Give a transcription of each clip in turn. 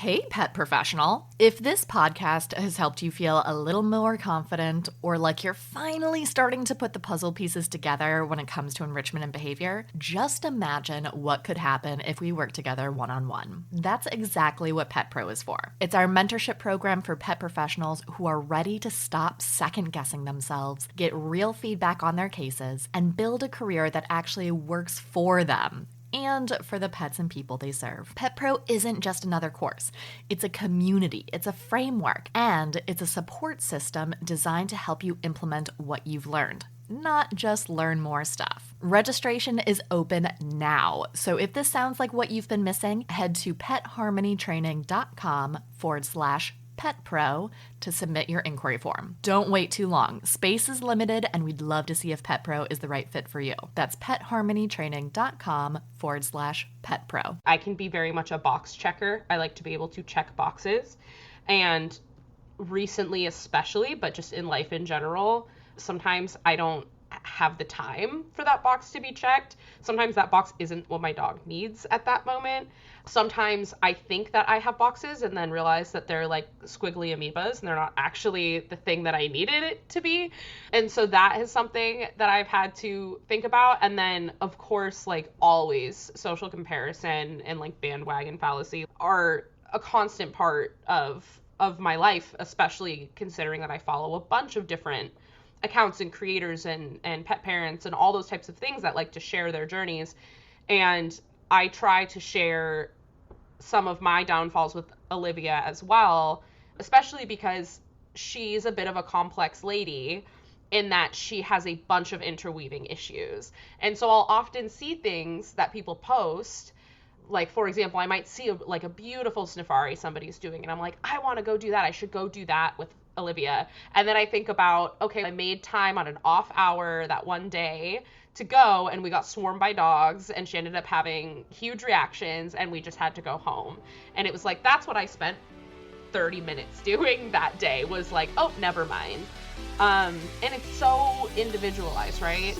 Hey, pet professional. If this podcast has helped you feel a little more confident or like you're finally starting to put the puzzle pieces together when it comes to enrichment and behavior, just imagine what could happen if we work together one-on-one. That's exactly what Pet Pro is for. It's our mentorship program for pet professionals who are ready to stop second-guessing themselves, get real feedback on their cases, and build a career that actually works for them and for the pets and people they serve. Pet Pro isn't just another course. It's a community, it's a framework, and it's a support system designed to help you implement what you've learned, not just learn more stuff. Registration is open now. So if this sounds like what you've been missing, head to petharmonytraining.com/Pet Pro to submit your inquiry form. Don't wait too long. Space is limited, and we'd love to see if Pet Pro is the right fit for you. That's petharmonytraining.com/Pet Pro. I can be very much a box checker. I like to be able to check boxes. And recently especially, but just in life in general, sometimes I don't have the time for that box to be checked. Sometimes that box isn't what my dog needs at that moment. Sometimes I think that I have boxes and then realize that they're like squiggly amoebas and they're not actually the thing that I needed it to be. And so that is something that I've had to think about. And then of course, like always, social comparison and like bandwagon fallacy are a constant part of my life, especially considering that I follow a bunch of different accounts and creators and pet parents and all those types of things that like to share their journeys. And I try to share some of my downfalls with Olivia as well, especially because she's a bit of a complex lady in that she has a bunch of interweaving issues. And so I'll often see things that people post. Like, for example, I might see a beautiful safari somebody's doing, and I'm like, I want to go do that. I should go do that with Olivia. And then I think about, okay, I made time on an off hour that one day to go, and we got swarmed by dogs, and she ended up having huge reactions, and we just had to go home. And it was like, that's what I spent 30 minutes doing that day, was like, oh, never mind. And it's so individualized, right?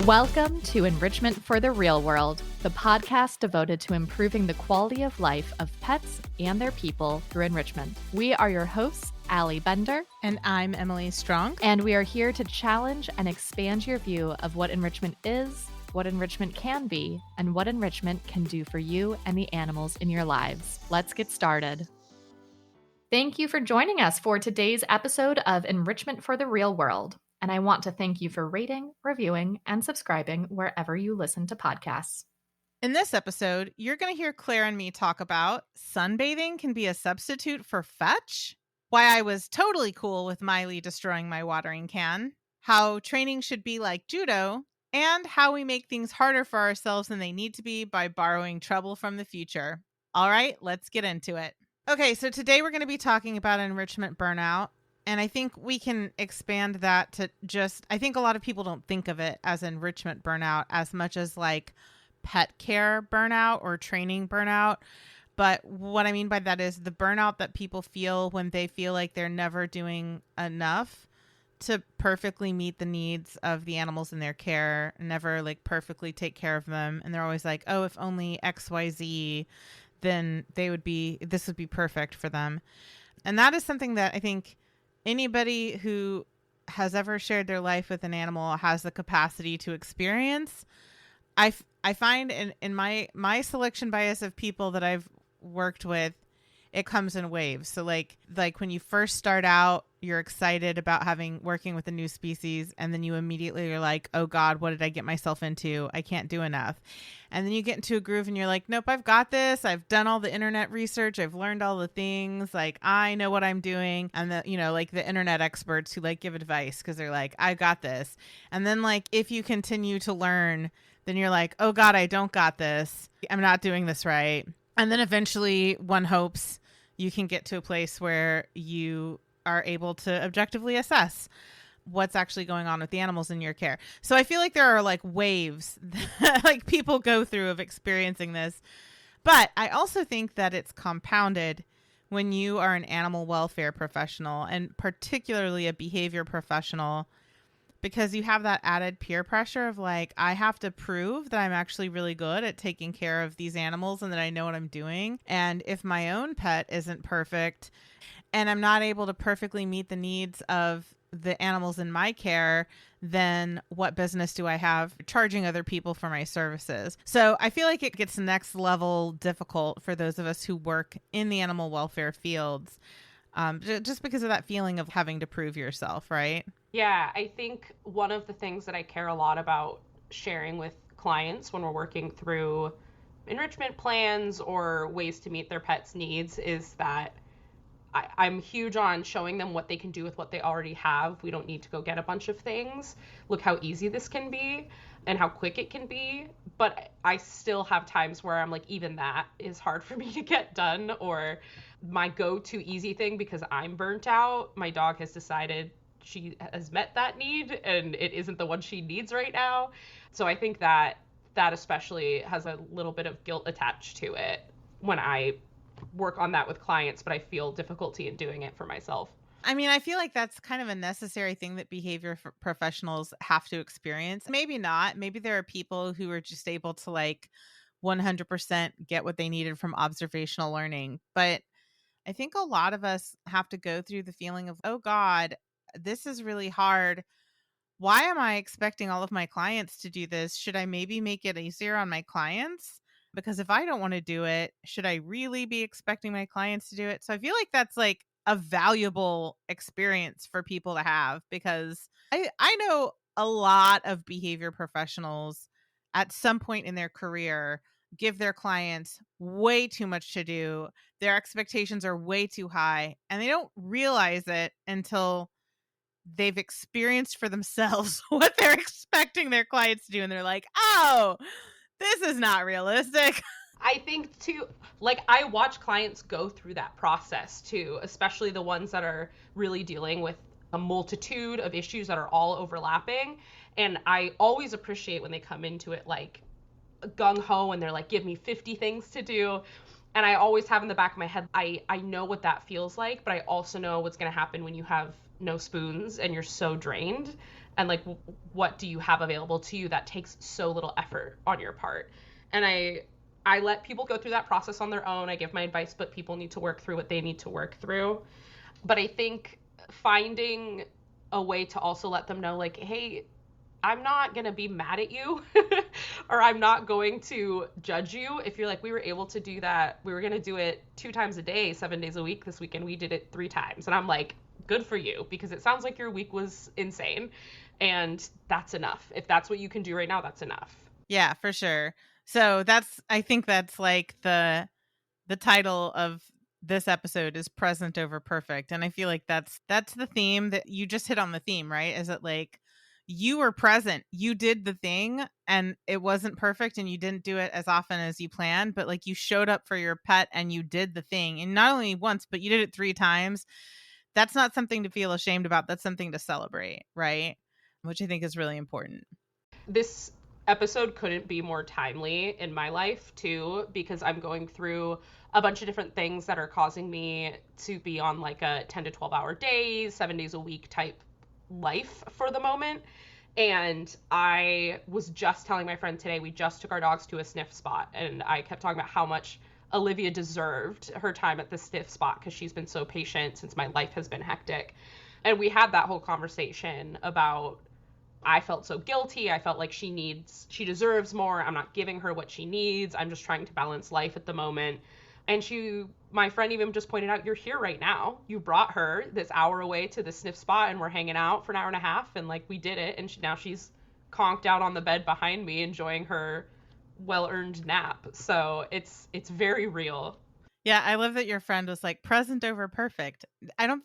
Welcome to Enrichment for the Real World, the podcast devoted to improving the quality of life of pets and their people through enrichment. We are your hosts, Allie Bender. And I'm Emily Strong. And we are here to challenge and expand your view of what enrichment is, what enrichment can be, and what enrichment can do for you and the animals in your lives. Let's get started. Thank you for joining us for today's episode of Enrichment for the Real World. And I want to thank you for rating, reviewing, and subscribing wherever you listen to podcasts. In this episode, you're going to hear Claire and me talk about sunbathing can be a substitute for fetch, why I was totally cool with Miley destroying my watering can, how training should be like judo, and how we make things harder for ourselves than they need to be by borrowing trouble from the future. All right, let's get into it. Okay, so today we're going to be talking about enrichment burnout. And I think we can expand that to just, I think a lot of people don't think of it as enrichment burnout as much as like pet care burnout or training burnout. But what I mean by that is the burnout that people feel when they feel like they're never doing enough to perfectly meet the needs of the animals in their care, never like perfectly take care of them. And they're always like, oh, if only XYZ, then this would be perfect for them. And that is something that I think anybody who has ever shared their life with an animal has the capacity to experience. I find in my selection bias of people that I've worked with, it comes in waves. So like when you first start out, you're excited about working with a new species, and then you immediately are like, oh God, what did I get myself into? I can't do enough. And then you get into a groove and you're like, nope, I've got this. I've done all the internet research. I've learned all the things. Like, I know what I'm doing. And like the internet experts who like give advice because they're like, I got this. And then like, if you continue to learn, then you're like, oh God, I don't got this. I'm not doing this right. And then eventually one hopes you can get to a place where you are able to objectively assess what's actually going on with the animals in your care. So I feel like there are like waves that like people go through of experiencing this. But I also think that it's compounded when you are an animal welfare professional, and particularly a behavior professional, because you have that added peer pressure of like, I have to prove that I'm actually really good at taking care of these animals and that I know what I'm doing. And if my own pet isn't perfect and I'm not able to perfectly meet the needs of the animals in my care, then what business do I have charging other people for my services? So I feel like it gets next level difficult for those of us who work in the animal welfare fields, just because of that feeling of having to prove yourself, right? Yeah, I think one of the things that I care a lot about sharing with clients when we're working through enrichment plans or ways to meet their pets' needs is that I'm huge on showing them what they can do with what they already have. We don't need to go get a bunch of things. Look how easy this can be and how quick it can be. But I still have times where I'm like, even that is hard for me to get done, or my go-to easy thing because I'm burnt out. My dog has decided she has met that need and it isn't the one she needs right now. So I think that that especially has a little bit of guilt attached to it when I work on that with clients, but I feel difficulty in doing it for myself. I mean, I feel like that's kind of a necessary thing that behavior professionals have to experience. Maybe not. Maybe there are people who are just able to like 100% get what they needed from observational learning. But I think a lot of us have to go through the feeling of, oh God, this is really hard. Why am I expecting all of my clients to do this? Should I maybe make it easier on my clients? Because if I don't want to do it, should I really be expecting my clients to do it? So I feel like that's like a valuable experience for people to have, because I know a lot of behavior professionals at some point in their career give their clients way too much to do. Their expectations are way too high, and they don't realize it until they've experienced for themselves what they're expecting their clients to do, and they're like, oh, this is not realistic. I think too, like I watch clients go through that process too, especially the ones that are really dealing with a multitude of issues that are all overlapping. And I always appreciate when they come into it like gung ho and they're like, give me 50 things to do. And I always have in the back of my head, I know what that feels like, but I also know what's going to happen when you have no spoons and you're so drained. And like, what do you have available to you that takes so little effort on your part? And I let people go through that process on their own. I give my advice, but people need to work through what they need to work through. But I think finding a way to also let them know, like, hey, I'm not going to be mad at you or I'm not going to judge you. If you're like, we were able to do that, we were going to do it 2 times a day, 7 days a week this weekend. We did it 3 times. And I'm like, good for you, because it sounds like your week was insane. And that's enough. If that's what you can do right now, that's enough. Yeah, for sure. So I think that's like the title of this episode is present over perfect. And I feel like that's the theme that you just hit on. The theme, right? Is it like you were present, you did the thing and it wasn't perfect and you didn't do it as often as you planned, but like you showed up for your pet and you did the thing, and not only once, but you did it 3 times. That's not something to feel ashamed about. That's something to celebrate, right? Which I think is really important. This episode couldn't be more timely in my life too, because I'm going through a bunch of different things that are causing me to be on like a 10 to 12 hour days, 7 days a week type life for the moment. And I was just telling my friend today, we just took our dogs to a sniff spot, and I kept talking about how much Olivia deserved her time at the sniff spot because she's been so patient since my life has been hectic. And we had that whole conversation about, I felt so guilty. I felt like she deserves more. I'm not giving her what she needs. I'm just trying to balance life at the moment. And my friend even just pointed out, you're here right now. You brought her this hour away to the sniff spot and we're hanging out for an hour and a half. And like, we did it. And now she's conked out on the bed behind me, enjoying her well-earned nap. So it's very real. Yeah, I love that your friend was like present over perfect.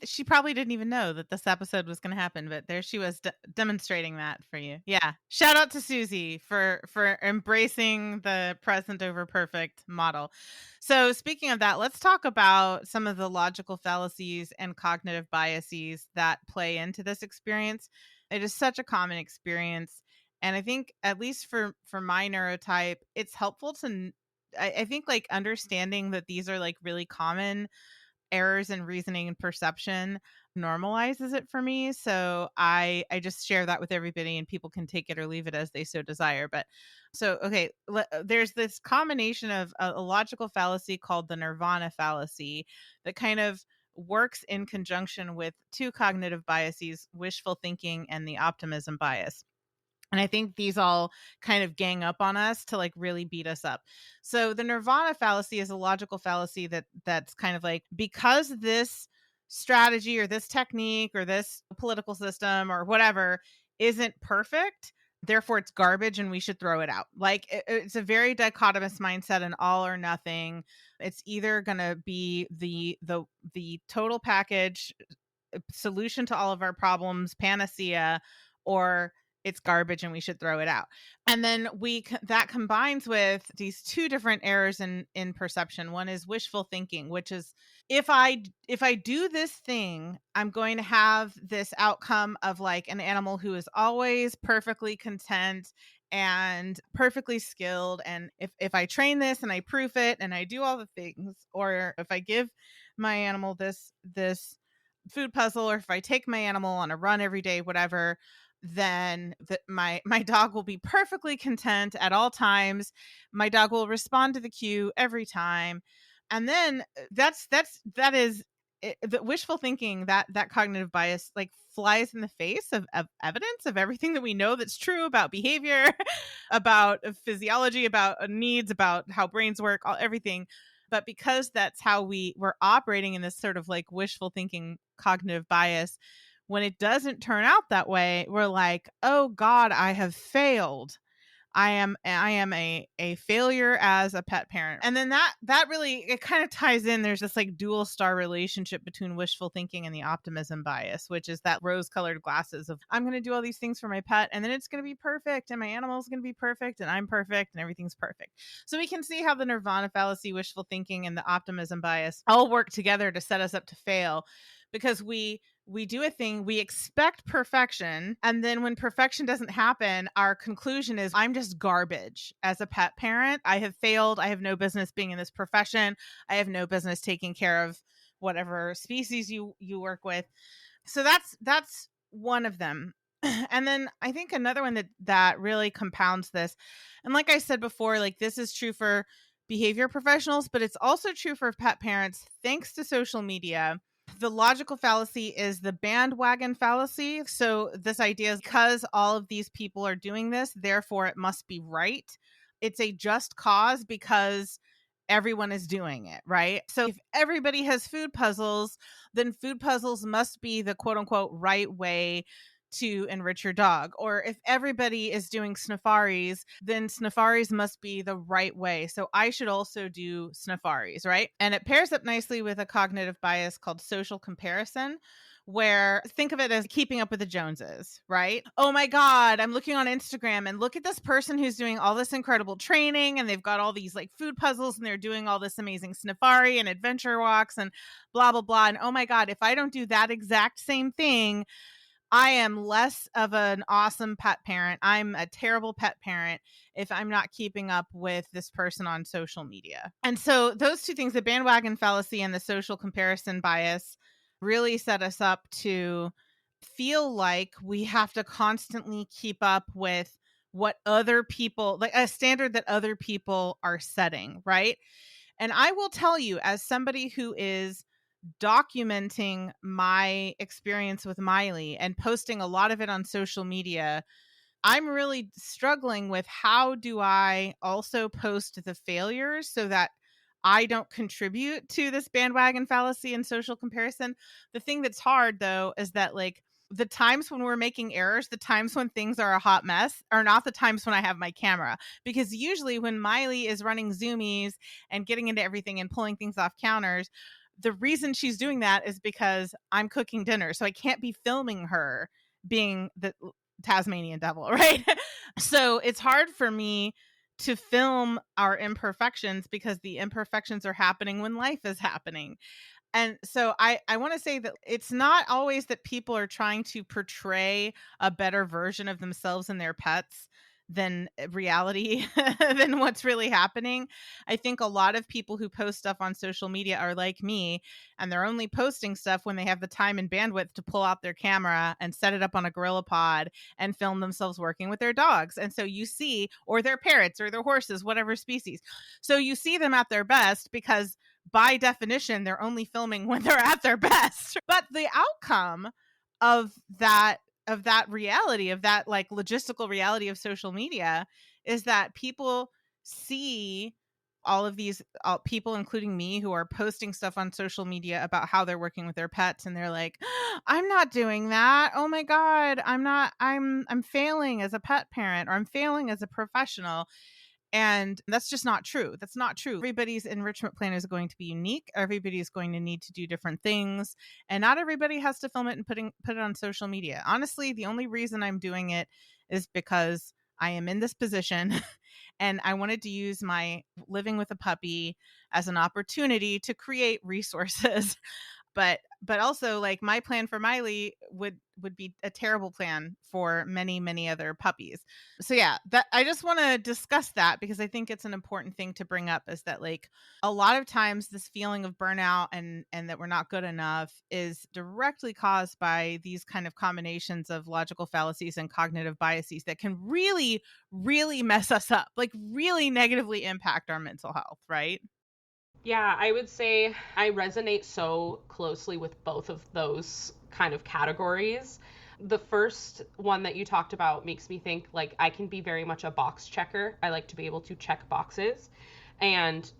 She probably didn't even know that this episode was going to happen, but there she was demonstrating that for you. Yeah. Shout out to Susie for embracing the present over perfect model. So speaking of that, let's talk about some of the logical fallacies and cognitive biases that play into this experience. It is such a common experience. And I think, at least for my neurotype, it's helpful to I think like understanding that these are like really common errors in reasoning and perception normalizes it for me. So I just share that with everybody, and people can take it or leave it as they so desire. But so, okay, there's this combination of a logical fallacy called the Nirvana fallacy that kind of works in conjunction with two cognitive biases, wishful thinking and the optimism bias. And I think these all kind of gang up on us to like really beat us up. So the Nirvana fallacy is a logical fallacy that's kind of like, because this strategy or this technique or this political system or whatever isn't perfect, therefore it's garbage and we should throw it out. Like it's a very dichotomous mindset, and all or nothing. It's either going to be the total package solution to all of our problems, panacea, or it's garbage and we should throw it out. And then that combines with these two different errors in perception. One is wishful thinking, which is if I do this thing, I'm going to have this outcome of like an animal who is always perfectly content and perfectly skilled. And if I train this and I proof it and I do all the things, or if I give my animal this food puzzle, or if I take my animal on a run every day, whatever, then my dog will be perfectly content at all times. My dog will respond to the cue every time. And then that is the wishful thinking, that cognitive bias like flies in the face of evidence of everything that we know that's true about behavior, about physiology, about needs, about how brains work, everything. But because that's how we're operating in this sort of like wishful thinking cognitive bias, when it doesn't turn out that way, we're like, oh God, I have failed. I am a failure as a pet parent. And then that really, it kind of ties in. There's this like dual star relationship between wishful thinking and the optimism bias, which is that rose colored glasses of I'm going to do all these things for my pet, and then it's going to be perfect, and my animal's going to be perfect, and I'm perfect, and everything's perfect. So we can see how the Nirvana fallacy, wishful thinking, and the optimism bias all work together to set us up to fail, because we do a thing, we expect perfection, and then when perfection doesn't happen, our conclusion is I'm just garbage as a pet parent. I have failed. I have no business being in this profession. I have no business taking care of whatever species you work with. So that's one of them. And then I think another one that really compounds this, and like I said before, like this is true for behavior professionals, but it's also true for pet parents thanks to social media. The logical fallacy is the bandwagon fallacy. So this idea is because all of these people are doing this, therefore it must be right. It's a just cause because everyone is doing it, right? So if everybody has food puzzles, then food puzzles must be the quote unquote right way to enrich your dog. Or if everybody is doing sniffaries, then sniffaries must be the right way. So I should also do sniffaries, right? And it pairs up nicely with a cognitive bias called social comparison, where think of it as keeping up with the Joneses, right? Oh my God, I'm looking on Instagram and look at this person who's doing all this incredible training, and they've got all these like food puzzles, and they're doing all this amazing sniffari and adventure walks and blah, blah, blah. And oh my God, if I don't do that exact same thing, I am less of an awesome pet parent. I'm a terrible pet parent if I'm not keeping up with this person on social media. And so those two things, the bandwagon fallacy and the social comparison bias, really set us up to feel like we have to constantly keep up with what other people, like a standard that other people are setting, right? And I will tell you, as somebody who is documenting my experience with Miley and posting a lot of it on social media, I'm really struggling with how do I also post the failures so that I don't contribute to this bandwagon fallacy and social comparison. The thing that's hard though is that like the times when we're making errors, the times when things are a hot mess are not the times when I have my camera, because usually when Miley is running zoomies and getting into everything and pulling things off counters, the reason she's doing that is because I'm cooking dinner. So I can't be filming her being the Tasmanian devil, right? So it's hard for me to film our imperfections because the imperfections are happening when life is happening. And so I want to say that it's not always that people are trying to portray a better version of themselves and their pets. than reality than what's really happening. I think a lot of people who post stuff on social media are like me, and they're only posting stuff when they have the time and bandwidth to pull out their camera and set it up on a gorilla pod and film themselves working with their dogs. And so you see, or their parrots or their horses, whatever species. So you see them at their best because by definition, they're only filming when they're at their best. But the outcome of that reality, of that like logistical reality of social media, is that people see all of these people, including me, who are posting stuff on social media about how they're working with their pets, and they're like, I'm not doing that. Oh my God, I'm failing as a pet parent, or I'm failing as a professional. And that's just not true. That's not true. Everybody's enrichment plan is going to be unique. Everybody is going to need to do different things. And not everybody has to film it and put it on social media. Honestly, the only reason I'm doing it is because I am in this position and I wanted to use my living with a puppy as an opportunity to create resources. But also, like, my plan for Miley would be a terrible plan for many other puppies. So yeah, that I just want to discuss that because I think it's an important thing to bring up, is that like a lot of times this feeling of burnout and that we're not good enough is directly caused by these kind of combinations of logical fallacies and cognitive biases that can really mess us up, like really negatively impact our mental health, right? Yeah, I would say I resonate so closely with both of those kind of categories. The first one that you talked about makes me think like I can be very much a box checker. I like to be able to check boxes. And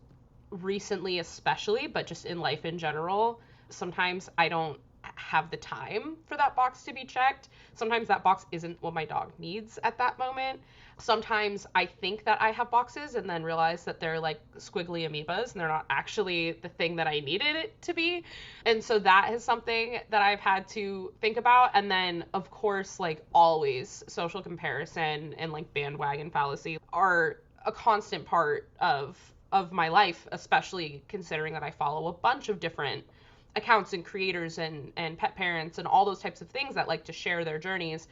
recently, especially, but just in life in general, sometimes I don't have the time for that box to be checked. Sometimes that box isn't what my dog needs at that moment. Sometimes I think that I have boxes and then realize that they're like squiggly amoebas and they're not actually the thing that I needed it to be. And so that is something that I've had to think about. And then, of course, like always, social comparison and like bandwagon fallacy are a constant part of my life, especially considering that I follow a bunch of different accounts and creators and pet parents and all those types of things that like to share their journeys.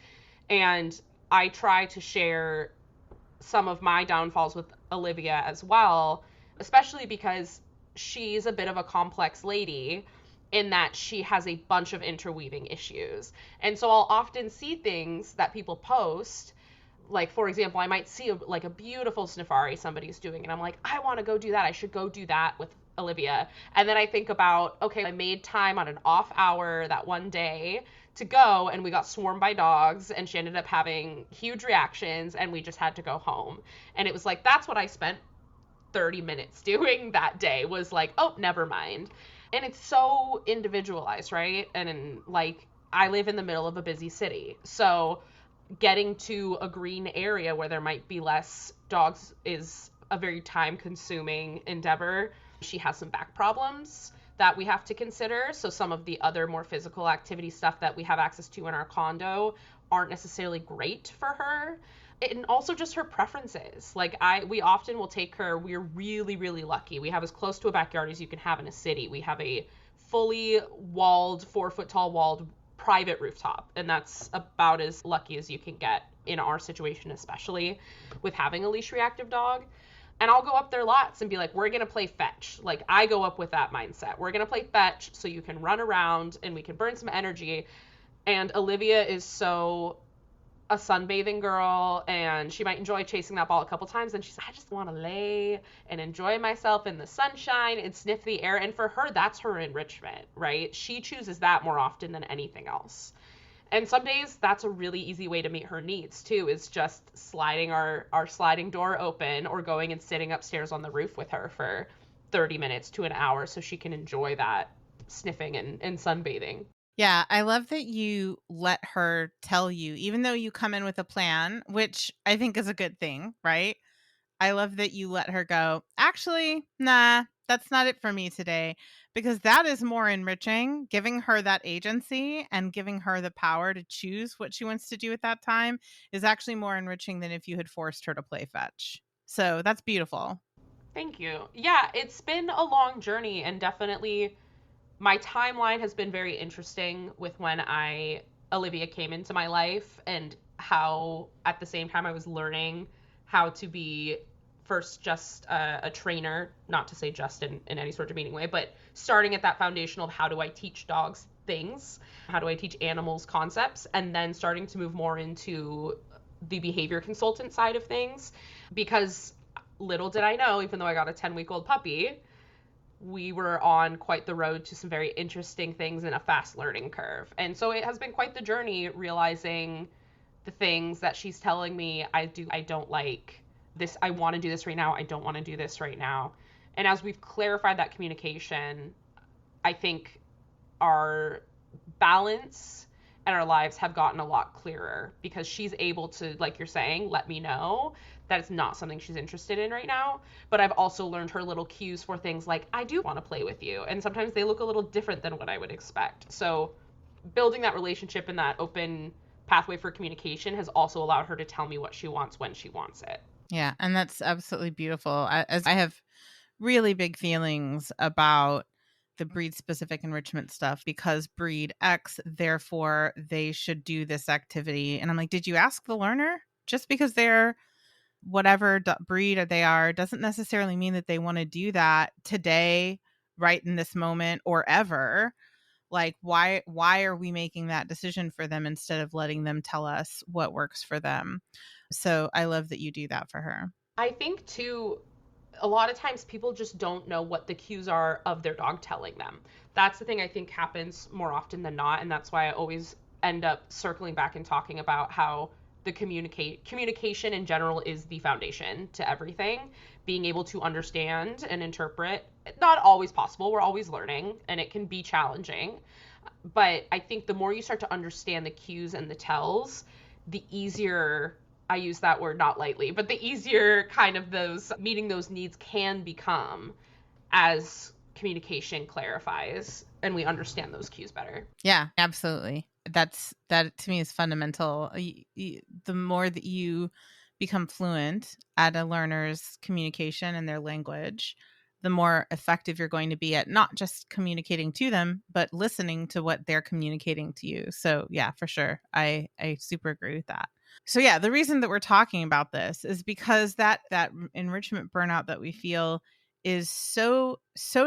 And I try to share some of my downfalls with Olivia as well, especially because she's a bit of a complex lady in that she has a bunch of interweaving issues. And so I'll often see things that people post. Like, for example, I might see a beautiful safari somebody's doing, and I'm like, I want to go do that. I should go do that with Olivia. And then I think about, okay, I made time on an off hour that one day to go, and we got swarmed by dogs, and she ended up having huge reactions, and we just had to go home. And it was like, that's what I spent 30 minutes doing that day, was like, oh, never mind. And it's so individualized, right? And like, I live in the middle of a busy city. So getting to a green area where there might be less dogs is a very time consuming endeavor. She has some back problems that we have to consider. So some of the other more physical activity stuff that we have access to in our condo aren't necessarily great for her. And also just her preferences. Like we often will take her, we're really lucky. We have as close to a backyard as you can have in a city. We have a fully walled, 4-foot tall walled private rooftop, and that's about as lucky as you can get in our situation, especially with having a leash reactive dog. And I'll go up there lots and be like, we're gonna play fetch. Like, I go up with that mindset. We're gonna play fetch so you can run around and we can burn some energy. And Olivia is so a sunbathing girl, and she might enjoy chasing that ball a couple times, and she's like, I just want to lay and enjoy myself in the sunshine and sniff the air. And for her, that's her enrichment, right? She chooses that more often than anything else. And some days that's a really easy way to meet her needs too, is just sliding our sliding door open or going and sitting upstairs on the roof with her for 30 minutes to an hour so she can enjoy that sniffing and sunbathing. Yeah, I love that you let her tell you, even though you come in with a plan, which I think is a good thing, right? I love that you let her go, actually, nah, that's not it for me today, because that is more enriching. Giving her that agency and giving her the power to choose what she wants to do at that time is actually more enriching than if you had forced her to play fetch. So that's beautiful. Thank you. Yeah, it's been a long journey, and definitely my timeline has been very interesting with when Olivia came into my life and how at the same time I was learning how to be first just a trainer, not to say just in any sort of meaning way, but starting at that foundational of how do I teach dogs things, how do I teach animals concepts, and then starting to move more into the behavior consultant side of things. Because little did I know, even though I got a 10-week-old puppy, we were on quite the road to some very interesting things in a fast learning curve. And so it has been quite the journey realizing the things that she's telling me I don't like this, I want to do this right now, I don't want to do this right now. And as we've clarified that communication, I think our balance and our lives have gotten a lot clearer, because she's able to, like you're saying, let me know that it's not something she's interested in right now. But I've also learned her little cues for things like, I do want to play with you. And sometimes they look a little different than what I would expect. So building that relationship and that open pathway for communication has also allowed her to tell me what she wants when she wants it. Yeah, and that's absolutely beautiful. As I have really big feelings about the breed specific enrichment stuff, because breed X, therefore they should do this activity. And I'm like, did you ask the learner? Just because they're whatever breed they are doesn't necessarily mean that they want to do that today, right in this moment, or ever. Like, why are we making that decision for them instead of letting them tell us what works for them? So I love that you do that for her. I think too, a lot of times people just don't know what the cues are of their dog telling them. That's the thing I think happens more often than not. And that's why I always end up circling back and talking about how the communication in general is the foundation to everything. Being able to understand and interpret, not always possible. We're always learning and it can be challenging. But I think the more you start to understand the cues and the tells, the easier, I use that word not lightly, but the easier kind of those meeting those needs can become as communication clarifies and we understand those cues better. Yeah, absolutely. That to me is fundamental. The more that you become fluent at a learner's communication and their language, the more effective you're going to be at not just communicating to them, but listening to what they're communicating to you. So yeah, for sure. I super agree with that. So yeah, the reason that we're talking about this is because that enrichment burnout that we feel is so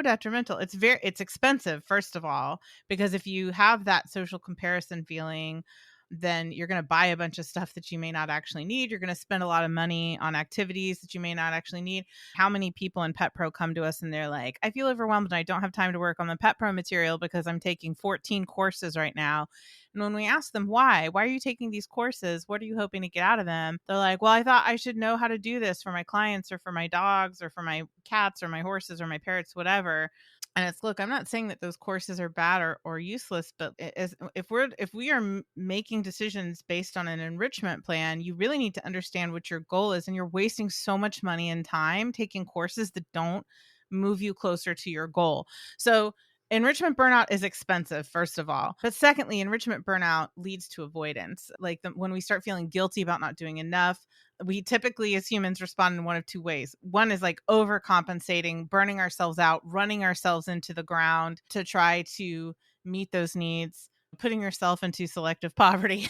detrimental. It's expensive, first of all, because if you have that social comparison feeling, then you're going to buy a bunch of stuff that you may not actually need. You're going to spend a lot of money on activities that you may not actually need. How many people in Pet Pro come to us and they're like, I feel overwhelmed and I don't have time to work on the Pet Pro material because I'm taking 14 courses right now. And when we ask them why are you taking these courses? What are you hoping to get out of them? They're like, well, I thought I should know how to do this for my clients or for my dogs or for my cats or my horses or my parrots, whatever. And it's, look, I'm not saying that those courses are bad or useless, but if we are making decisions based on an enrichment plan, you really need to understand what your goal is. And you're wasting so much money and time taking courses that don't move you closer to your goal. So enrichment burnout is expensive, first of all. But secondly, enrichment burnout leads to avoidance. Like when we start feeling guilty about not doing enough, we typically as humans respond in one of two ways. One is like overcompensating, burning ourselves out, running ourselves into the ground to try to meet those needs, putting yourself into selective poverty.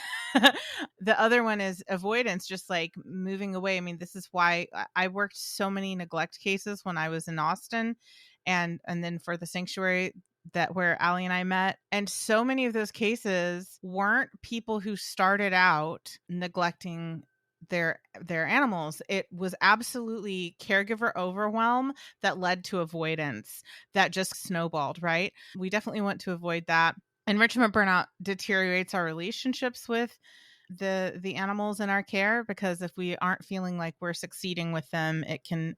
The other one is avoidance, just like moving away. I mean, this is why I worked so many neglect cases when I was in Austin and then for the sanctuary where Allie and I met. And so many of those cases weren't people who started out neglecting their animals. It was absolutely caregiver overwhelm that led to avoidance that just snowballed, right? We definitely want to avoid that. Enrichment burnout deteriorates our relationships with the animals in our care, because if we aren't feeling like we're succeeding with them, it can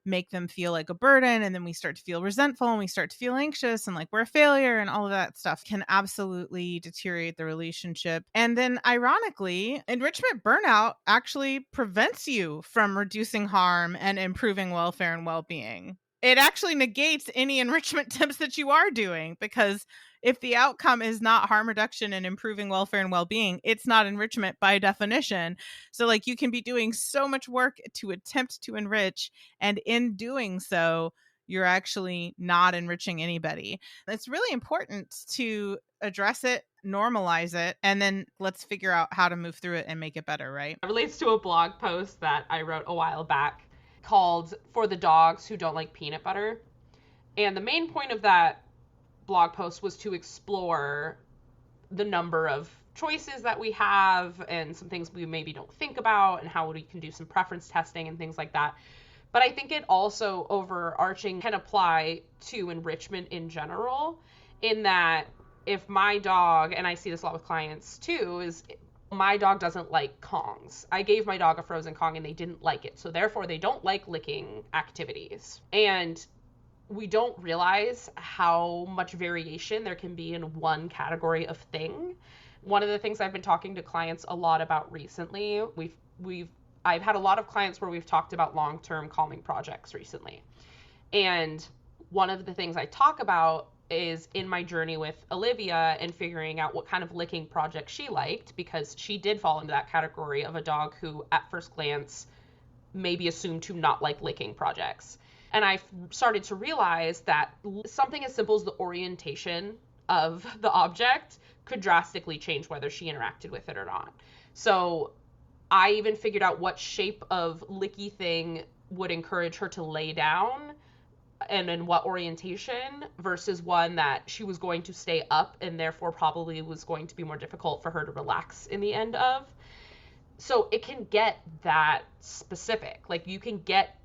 make them feel like a burden, and then we start to feel resentful and we start to feel anxious and like we're a failure, and all of that stuff can absolutely deteriorate the relationship. And then ironically, enrichment burnout actually prevents you from reducing harm and improving welfare and well-being. It actually negates any enrichment tips that you are doing, because if the outcome is not harm reduction and improving welfare and well-being, it's not enrichment by definition. So like you can be doing so much work to attempt to enrich, and in doing so, you're actually not enriching anybody. It's really important to address it, normalize it, and then let's figure out how to move through it and make it better, right? It relates to a blog post that I wrote a while back called For the Dogs Who Don't Like Peanut Butter. And the main point of that blog post was to explore the number of choices that we have and some things we maybe don't think about and how we can do some preference testing and things like that. But I think it also overarching can apply to enrichment in general, in that if my dog, and I see this a lot with clients too, is my dog doesn't like Kongs. I gave my dog a frozen Kong and they didn't like it. So therefore they don't like licking activities. And we don't realize how much variation there can be in one category of thing. One of the things I've been talking to clients a lot about recently, I've had a lot of clients where we've talked about long-term calming projects recently. And one of the things I talk about is in my journey with Olivia and figuring out what kind of licking project she liked, because she did fall into that category of a dog who at first glance may be assumed to not like licking projects. And I started to realize that something as simple as the orientation of the object could drastically change whether she interacted with it or not. So I even figured out what shape of licky thing would encourage her to lay down and in what orientation versus one that she was going to stay up and therefore probably was going to be more difficult for her to relax in the end of. So it can get that specific. Like you can get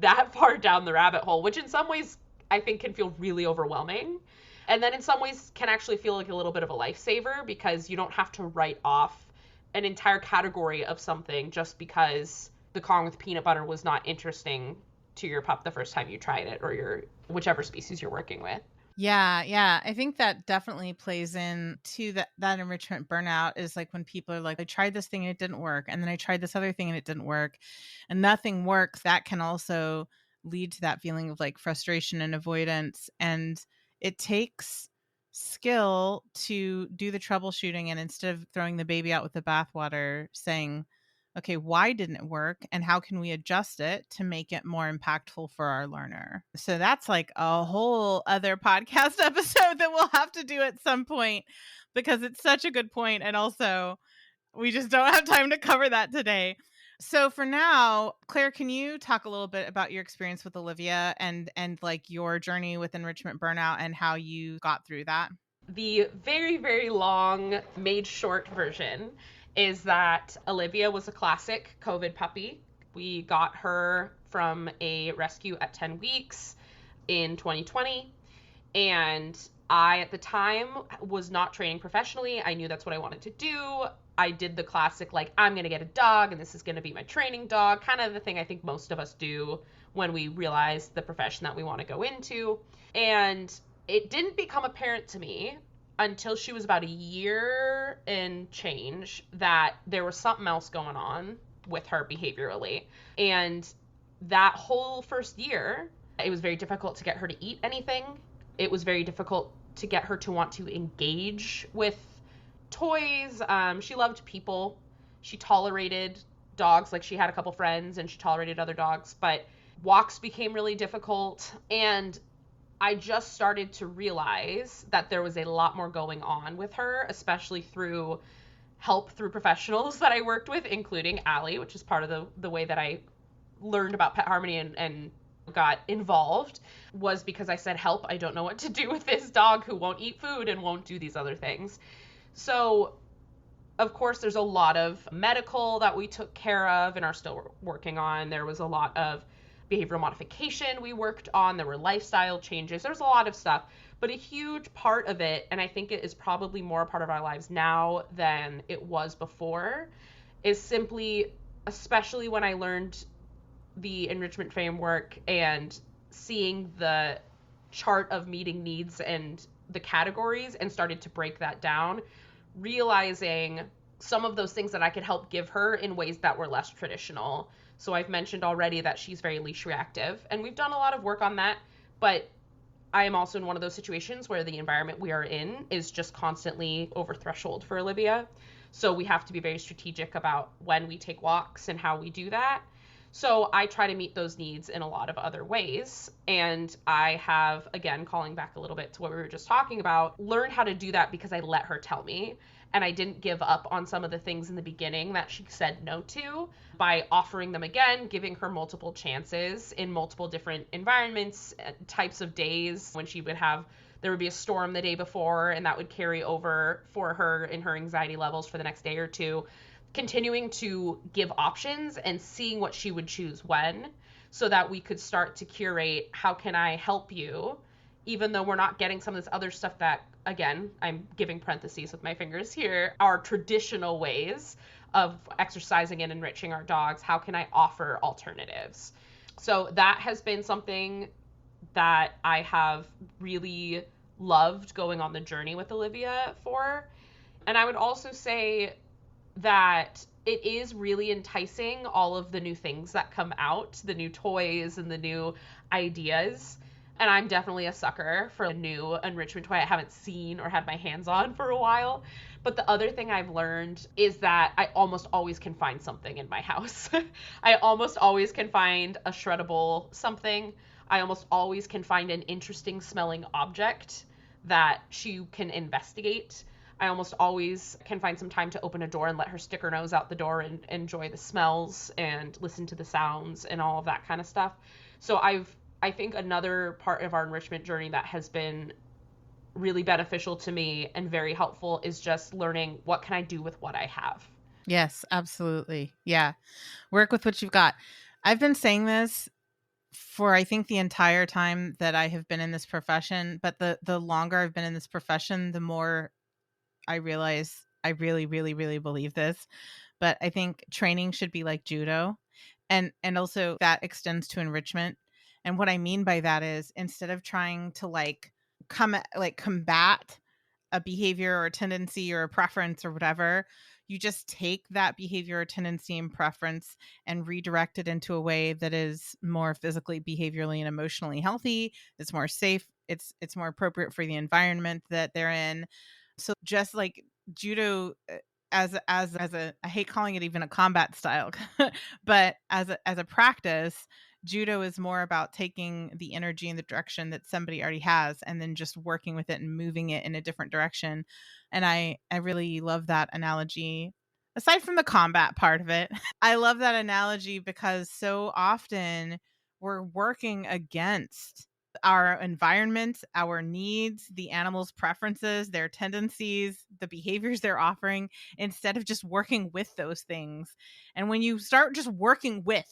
that far down the rabbit hole, which in some ways I think can feel really overwhelming. And then in some ways can actually feel like a little bit of a lifesaver because you don't have to write off an entire category of something just because the Kong with peanut butter was not interesting to your pup the first time you tried it, or your whichever species you're working with. Yeah. I think that definitely plays into that enrichment burnout is like when people are like, I tried this thing and it didn't work. And then I tried this other thing and it didn't work. And nothing works. That can also lead to that feeling of like frustration and avoidance. And it takes skill to do the troubleshooting. And instead of throwing the baby out with the bathwater, saying, okay, why didn't it work? And how can we adjust it to make it more impactful for our learner? So that's like a whole other podcast episode that we'll have to do at some point because it's such a good point. And also we just don't have time to cover that today. So for now, Claire, can you talk a little bit about your experience with Olivia and like your journey with enrichment burnout and how you got through that? The very, very long, made short version is that Olivia was a classic COVID puppy. We got her from a rescue at 10 weeks in 2020. And I, at the time, was not training professionally. I knew that's what I wanted to do. I did the classic, like, I'm going to get a dog and this is going to be my training dog, kind of the thing I think most of us do when we realize the profession that we want to go into. And it didn't become apparent to me until she was about a year and change that there was something else going on with her behaviorally. And that whole first year, it was very difficult to get her to eat anything. It was very difficult to get her to want to engage with toys. She loved people. She tolerated dogs, like she had a couple friends and she tolerated other dogs, but walks became really difficult. And I just started to realize that there was a lot more going on with her, especially through help through professionals that I worked with, including Allie, which is part of the way that I learned about pet harmony and got involved, was because I said, help, I don't know what to do with this dog who won't eat food and won't do these other things. So, of course, there's a lot of medical that we took care of and are still working on. There was a lot of behavioral modification we worked on. There were lifestyle changes. There's a lot of stuff, but a huge part of it, and I think it is probably more a part of our lives now than it was before, is simply, especially when I learned the enrichment framework and seeing the chart of meeting needs and the categories and started to break that down, realizing some of those things that I could help give her in ways that were less traditional. So I've mentioned already that she's very leash reactive, and we've done a lot of work on that, but I am also in one of those situations where the environment we are in is just constantly over threshold for Olivia. So we have to be very strategic about when we take walks and how we do that. So I try to meet those needs in a lot of other ways. And I have, again, calling back a little bit to what we were just talking about, learned how to do that because I let her tell me. And I didn't give up on some of the things in the beginning that she said no to by offering them again, giving her multiple chances in multiple different environments, types of days when she would have, there would be a storm the day before, and that would carry over for her in her anxiety levels for the next day or two. Continuing to give options and seeing what she would choose when, so that we could start to curate, how can I help you, even though we're not getting some of this other stuff that, again, I'm giving parentheses with my fingers here, our traditional ways of exercising and enriching our dogs. How can I offer alternatives? So that has been something that I have really loved going on the journey with Olivia for. And I would also say that it is really enticing, all of the new things that come out, the new toys and the new ideas. And I'm definitely a sucker for a new enrichment toy I haven't seen or had my hands on for a while. But the other thing I've learned is that I almost always can find something in my house. I almost always can find a shreddable something. I almost always can find an interesting smelling object that she can investigate. I almost always can find some time to open a door and let her stick her nose out the door and enjoy the smells and listen to the sounds and all of that kind of stuff. So I think another part of our enrichment journey that has been really beneficial to me and very helpful is just learning, what can I do with what I have? Yes, absolutely. Yeah. Work with what you've got. I've been saying this for, I think, the entire time that I have been in this profession, but the longer I've been in this profession, the more I realize I really, really, really believe this. But I think training should be like judo. And also that extends to enrichment. And what I mean by that is, instead of trying to combat a behavior or a tendency or a preference or whatever, you just take that behavior or tendency and preference and redirect it into a way that is more physically, behaviorally, and emotionally healthy. It's more safe. It's more appropriate for the environment that they're in. So just like judo, as a, I hate calling it even a combat style, but as a practice, judo is more about taking the energy in the direction that somebody already has and then just working with it and moving it in a different direction. And I really love that analogy. Aside from the combat part of it, I love that analogy because so often we're working against our environment, our needs, the animals' preferences, their tendencies, the behaviors they're offering, instead of just working with those things. And when you start just working with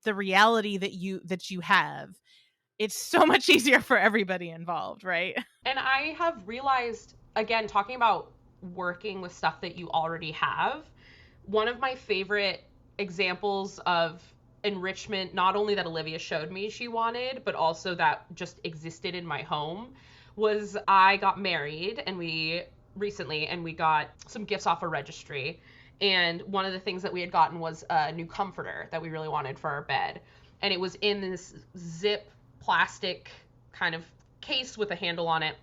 the reality that you have, it's so much easier for everybody involved, right? And I have realized, again, talking about working with stuff that you already have, one of my favorite examples of enrichment, not only that Olivia showed me she wanted, but also that just existed in my home, was I got married and we got some gifts off a registry. And one of the things that we had gotten was a new comforter that we really wanted for our bed. And it was in this zip plastic kind of case with a handle on it.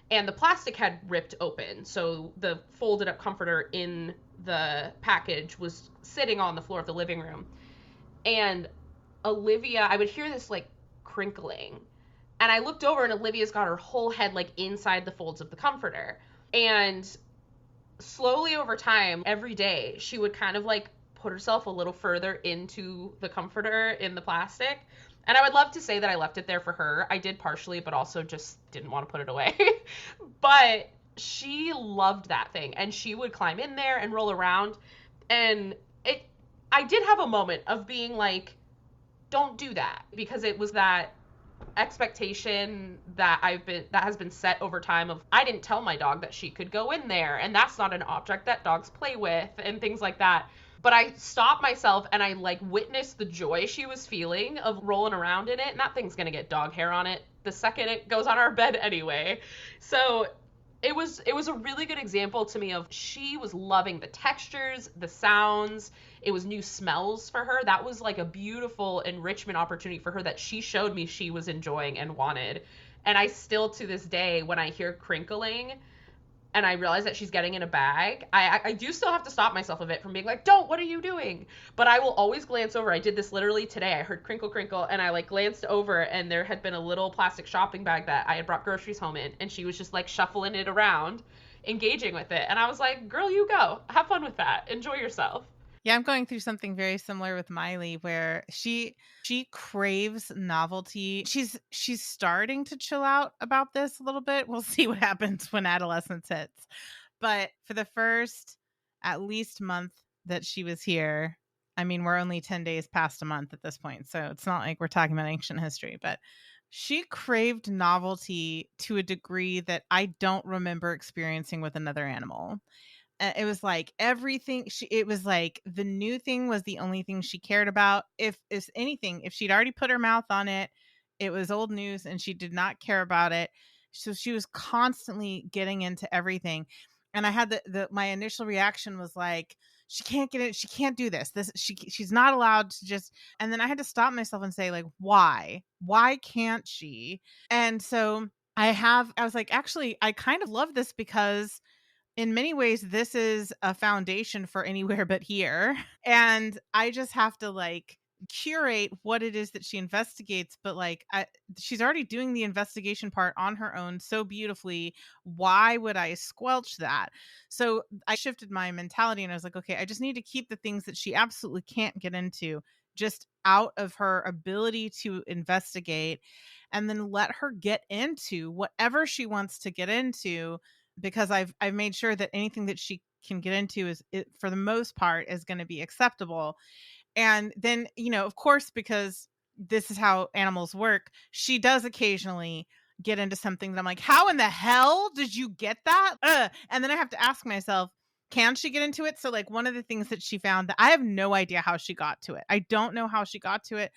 And the plastic had ripped open. So the folded up comforter in the package was sitting on the floor of the living room. And Olivia, I would hear this like crinkling. And I looked over and Olivia's got her whole head like inside the folds of the comforter. And slowly over time, every day, she would kind of like put herself a little further into the comforter in the plastic. And I would love to say that I left it there for her. I did partially, but also just didn't want to put it away. But she loved that thing. And she would climb in there and roll around. And I did have a moment of being like, don't do that, because it was that expectation that has been set over time of, I didn't tell my dog that she could go in there, and that's not an object that dogs play with, and things like that. But I stopped myself and I like witnessed the joy she was feeling of rolling around in it, and that thing's gonna get dog hair on it the second it goes on our bed anyway. So it was a really good example to me of, she was loving the textures, the sounds. It was new smells for her. That was like a beautiful enrichment opportunity for her that she showed me she was enjoying and wanted. And I still, to this day, when I hear crinkling, and I realize that she's getting in a bag, I do still have to stop myself a bit from being like, don't, what are you doing? But I will always glance over. I did this literally today. I heard crinkle, crinkle, and I like glanced over, and there had been a little plastic shopping bag that I had brought groceries home in, and she was just like shuffling it around, engaging with it. And I was like, girl, you go. Have fun with that. Enjoy yourself. Yeah, I'm going through something very similar with Miley where she craves novelty. She's starting to chill out about this a little bit. We'll see what happens when adolescence hits. But for the first at least month that she was here, I mean, we're only 10 days past a month at this point, so it's not like we're talking about ancient history, but she craved novelty to a degree that I don't remember experiencing with another animal. It was like everything it was like the new thing was the only thing she cared about. If anything, if she'd already put her mouth on it, it was old news and she did not care about it. So she was constantly getting into everything. And I had the my initial reaction was like, she can't get it, she can't do this she's not allowed to just. And then I had to stop myself and say, like, why can't she? And so I was like, actually, I kind of love this because in many ways, this is a foundation for anywhere but here. And I just have to like curate what it is that she investigates. But like, she's already doing the investigation part on her own so beautifully. Why would I squelch that? So I shifted my mentality and I was like, okay, I just need to keep the things that she absolutely can't get into just out of her ability to investigate, and then let her get into whatever she wants to get into, because I've made sure that anything that she can get into for the most part is going to be acceptable. And then, of course, because this is how animals work, she does occasionally get into something that I'm like, how in the hell did you get that? And then I have to ask myself, can she get into it? So like one of the things that she found that I have no idea how she got to it. I don't know how she got to it,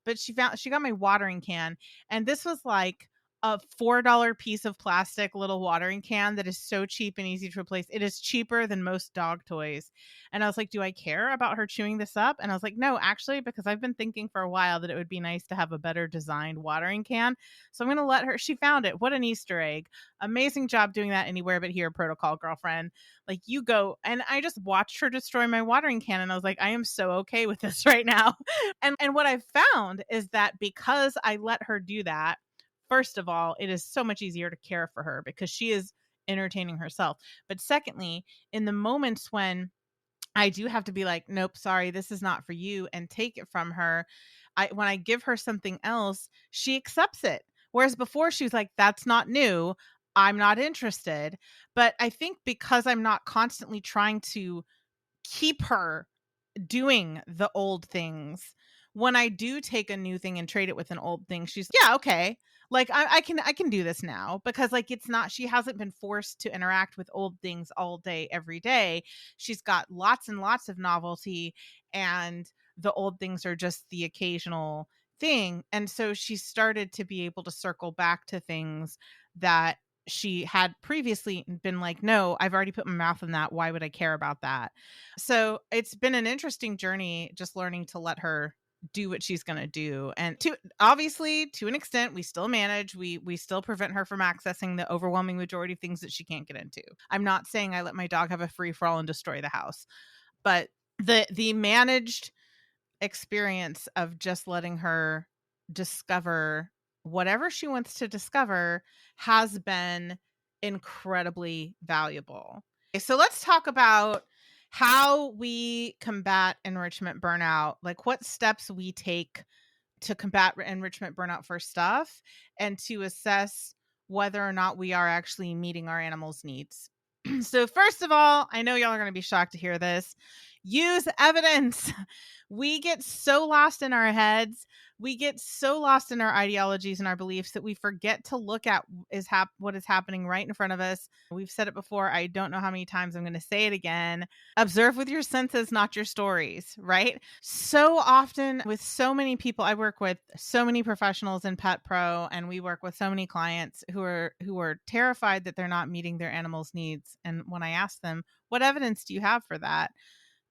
but she got my watering can, and this was like a $4 piece of plastic little watering can that is so cheap and easy to replace. It is cheaper than most dog toys. And I was like, do I care about her chewing this up? And I was like, no, actually, because I've been thinking for a while that it would be nice to have a better designed watering can. So I'm going to let her. She found it. What an Easter egg. Amazing job doing that anywhere but here, protocol girlfriend. Like, you go. And I just watched her destroy my watering can. And I was like, I am so okay with this right now. And what I've found is that because I let her do that, first of all, it is so much easier to care for her because she is entertaining herself. But secondly, in the moments when I do have to be like, nope, sorry, this is not for you, and take it from her, when I give her something else, she accepts it. Whereas before she was like, that's not new, I'm not interested. But I think because I'm not constantly trying to keep her doing the old things, when I do take a new thing and trade it with an old thing, she's, yeah, okay, like I can do this now, because like it's not, she hasn't been forced to interact with old things all day every day. She's got lots and lots of novelty, and the old things are just the occasional thing. And so she started to be able to circle back to things that she had previously been like, no, I've already put my mouth on that, why would I care about that? So it's been an interesting journey, just learning to let her do what she's going to do. And obviously, to an extent, we still manage, we still prevent her from accessing the overwhelming majority of things that she can't get into. I'm not saying I let my dog have a free for all and destroy the house, but the managed experience of just letting her discover whatever she wants to discover has been incredibly valuable. Okay, so let's talk about how we combat enrichment burnout, like what steps we take to combat enrichment burnout first off, and to assess whether or not we are actually meeting our animals' needs. So first of all, I know y'all are going to be shocked to hear this. Use evidence. We get so lost in our heads. We get so lost in our ideologies and our beliefs that we forget to look at what is happening right in front of us. We've said it before. I don't know how many times I'm going to say it again. Observe with your senses, not your stories, right? So often with so many people, I work with so many professionals in Pet Pro, and we work with so many clients who are terrified that they're not meeting their animals' needs. And when I ask them, what evidence do you have for that?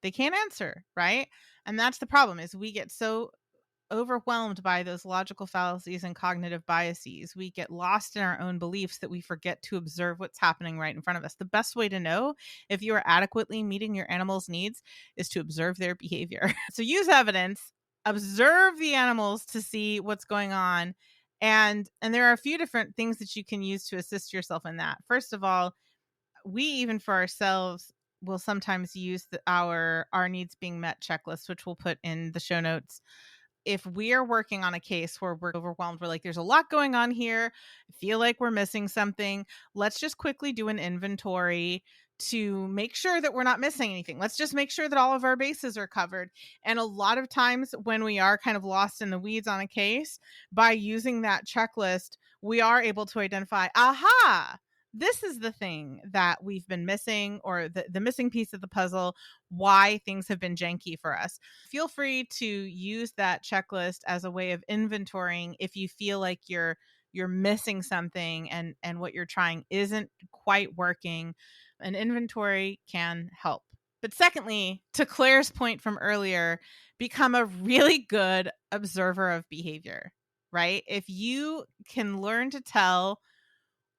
They can't answer, right? And that's the problem, is we get so overwhelmed by those logical fallacies and cognitive biases. We get lost in our own beliefs that we forget to observe what's happening right in front of us. The best way to know if you are adequately meeting your animal's needs is to observe their behavior. So use evidence, observe the animals to see what's going on. And there are a few different things that you can use to assist yourself in that. First of all, we even for ourselves will sometimes use our needs being met checklist, which we'll put in the show notes. If we are working on a case where we're overwhelmed, we're like, there's a lot going on here, I feel like we're missing something, let's just quickly do an inventory to make sure that we're not missing anything. Let's just make sure that all of our bases are covered. And a lot of times when we are kind of lost in the weeds on a case, by using that checklist, we are able to identify, aha, this is the thing that we've been missing, or the missing piece of the puzzle, why things have been janky for us. Feel free to use that checklist as a way of inventorying if you feel like you're missing something and what you're trying isn't quite working. An inventory can help. But secondly, to Claire's point from earlier, become a really good observer of behavior, right? If you can learn to tell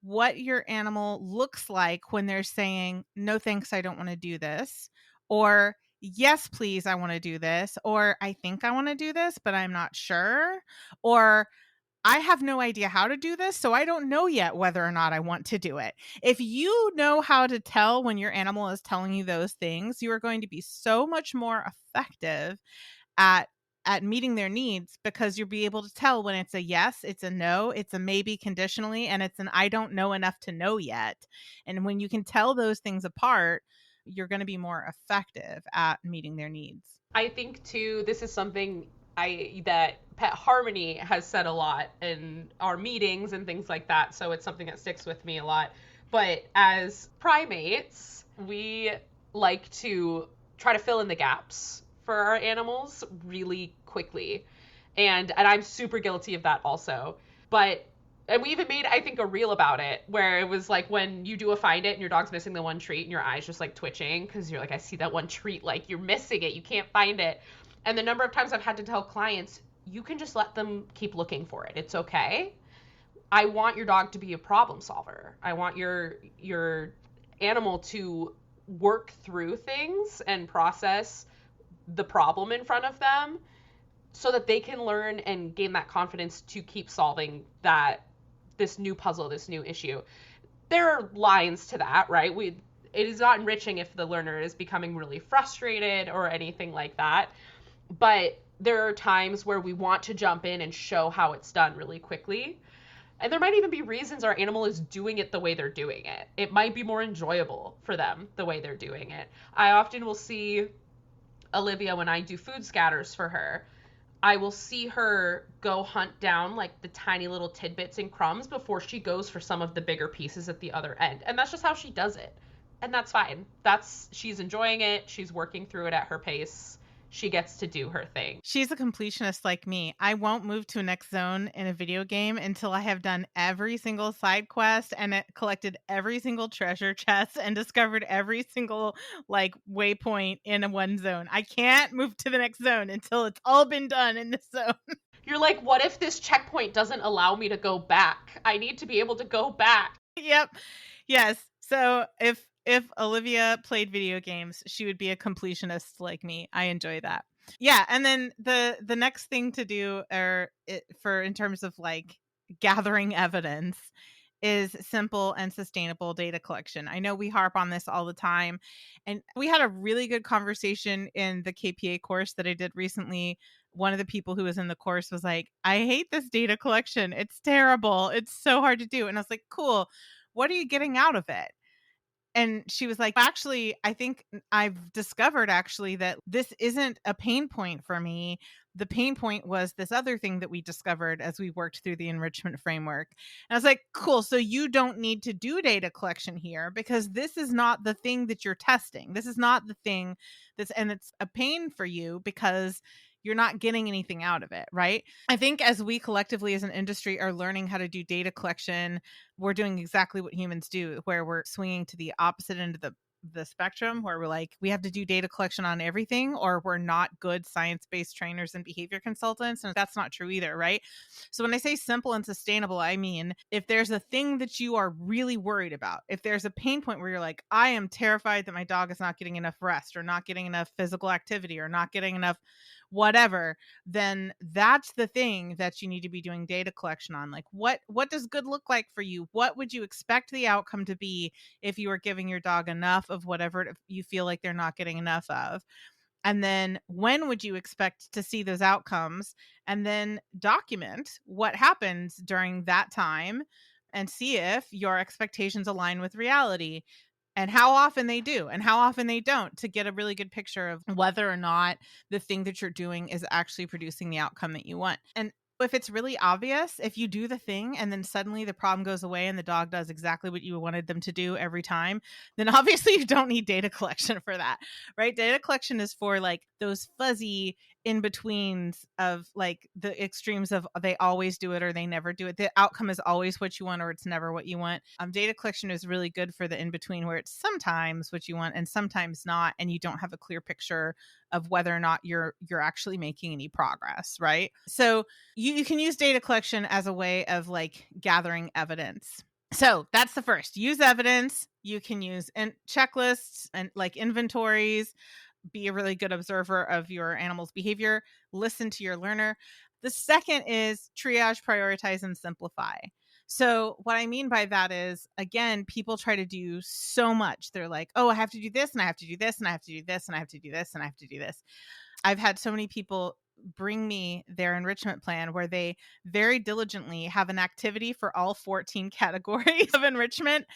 what your animal looks like when they're saying, no, thanks, I don't want to do this, or yes, please, I want to do this, or I think I want to do this, but I'm not sure, or I have no idea how to do this, so I don't know yet whether or not I want to do it. If you know how to tell when your animal is telling you those things, you are going to be so much more effective at meeting their needs, because you'll be able to tell when it's a yes, it's a no, it's a maybe conditionally, and it's an I don't know enough to know yet. And when you can tell those things apart, you're going to be more effective at meeting their needs. I think too, this is something that Pet Harmony has said a lot in our meetings and things like that, so it's something that sticks with me a lot. But as primates, we like to try to fill in the gaps for our animals really quickly. And I'm super guilty of that also. And we even made, I think, a reel about it, where it was like when you do a find it and your dog's missing the one treat and your eyes just like twitching because you're like, I see that one treat, like you're missing it, you can't find it. And the number of times I've had to tell clients, you can just let them keep looking for it. It's okay. I want your dog to be a problem solver. I want your animal to work through things and process the problem in front of them so that they can learn and gain that confidence to keep solving this new puzzle, this new issue. There are lines to that, right? It is not enriching if the learner is becoming really frustrated or anything like that. But there are times where we want to jump in and show how it's done really quickly. And there might even be reasons our animal is doing it the way they're doing it. It might be more enjoyable for them the way they're doing it. I often will see Olivia, when I do food scatters for her, I will see her go hunt down like the tiny little tidbits and crumbs before she goes for some of the bigger pieces at the other end. And that's just how she does it. And that's fine. She's enjoying it. She's working through it at her pace. She gets to do her thing. She's a completionist like me. I won't move to a next zone in a video game until I have done every single side quest and collected every single treasure chest and discovered every single like waypoint in a one zone. I can't move to the next zone until it's all been done in this zone. You're like, what if this checkpoint doesn't allow me to go back? I need to be able to go back. Yep. Yes. So if Olivia played video games, she would be a completionist like me. I enjoy that. Yeah, and then the next thing to do in terms of like gathering evidence is simple and sustainable data collection. I know we harp on this all the time, and we had a really good conversation in the KPA course that I did recently. One of the people who was in the course was like, I hate this data collection. It's terrible. It's so hard to do. And I was like, cool. What are you getting out of it? And she was like, actually, I think I've discovered actually that this isn't a pain point for me. The pain point was this other thing that we discovered as we worked through the enrichment framework. And I was like, cool. So you don't need to do data collection here because this is not the thing that you're testing. This is not the thing and it's a pain for you because you're not getting anything out of it, right? I think as we collectively as an industry are learning how to do data collection, we're doing exactly what humans do, where we're swinging to the opposite end of the the spectrum where we're like, we have to do data collection on everything, or we're not good science-based trainers and behavior consultants. And that's not true either, right? So when I say simple and sustainable, I mean, if there's a thing that you are really worried about, if there's a pain point where you're like, I am terrified that my dog is not getting enough rest or not getting enough physical activity or not getting enough whatever, then that's the thing that you need to be doing data collection on. Like, what does good look like for you? What would you expect the outcome to be if you were giving your dog enough of whatever you feel like they're not getting enough of? And then when would you expect to see those outcomes? And then document what happens during that time and see if your expectations align with reality, and how often they do and how often they don't, to get a really good picture of whether or not the thing that you're doing is actually producing the outcome that you want. And if it's really obvious, if you do the thing and then suddenly the problem goes away and the dog does exactly what you wanted them to do every time, then obviously you don't need data collection for that, right? Data collection is for like those fuzzy in betweens of like the extremes of they always do it or they never do it. The outcome is always what you want or it's never what you want. Data collection is really good for the in between where it's sometimes what you want and sometimes not, and you don't have a clear picture of whether or not you're actually making any progress, right? So you can use data collection as a way of like gathering evidence. So that's the first. Use evidence. You can use checklists and like inventories. Be a really good observer of your animal's behavior. Listen to your learner. The second is triage, prioritize, and simplify. So what I mean by that is, again, people try to do so much. They're like, oh, I have to do this and I have to do this and I have to do this and I have to do this and I have to do this. I've had so many people bring me their enrichment plan where they very diligently have an activity for all 14 categories of enrichment.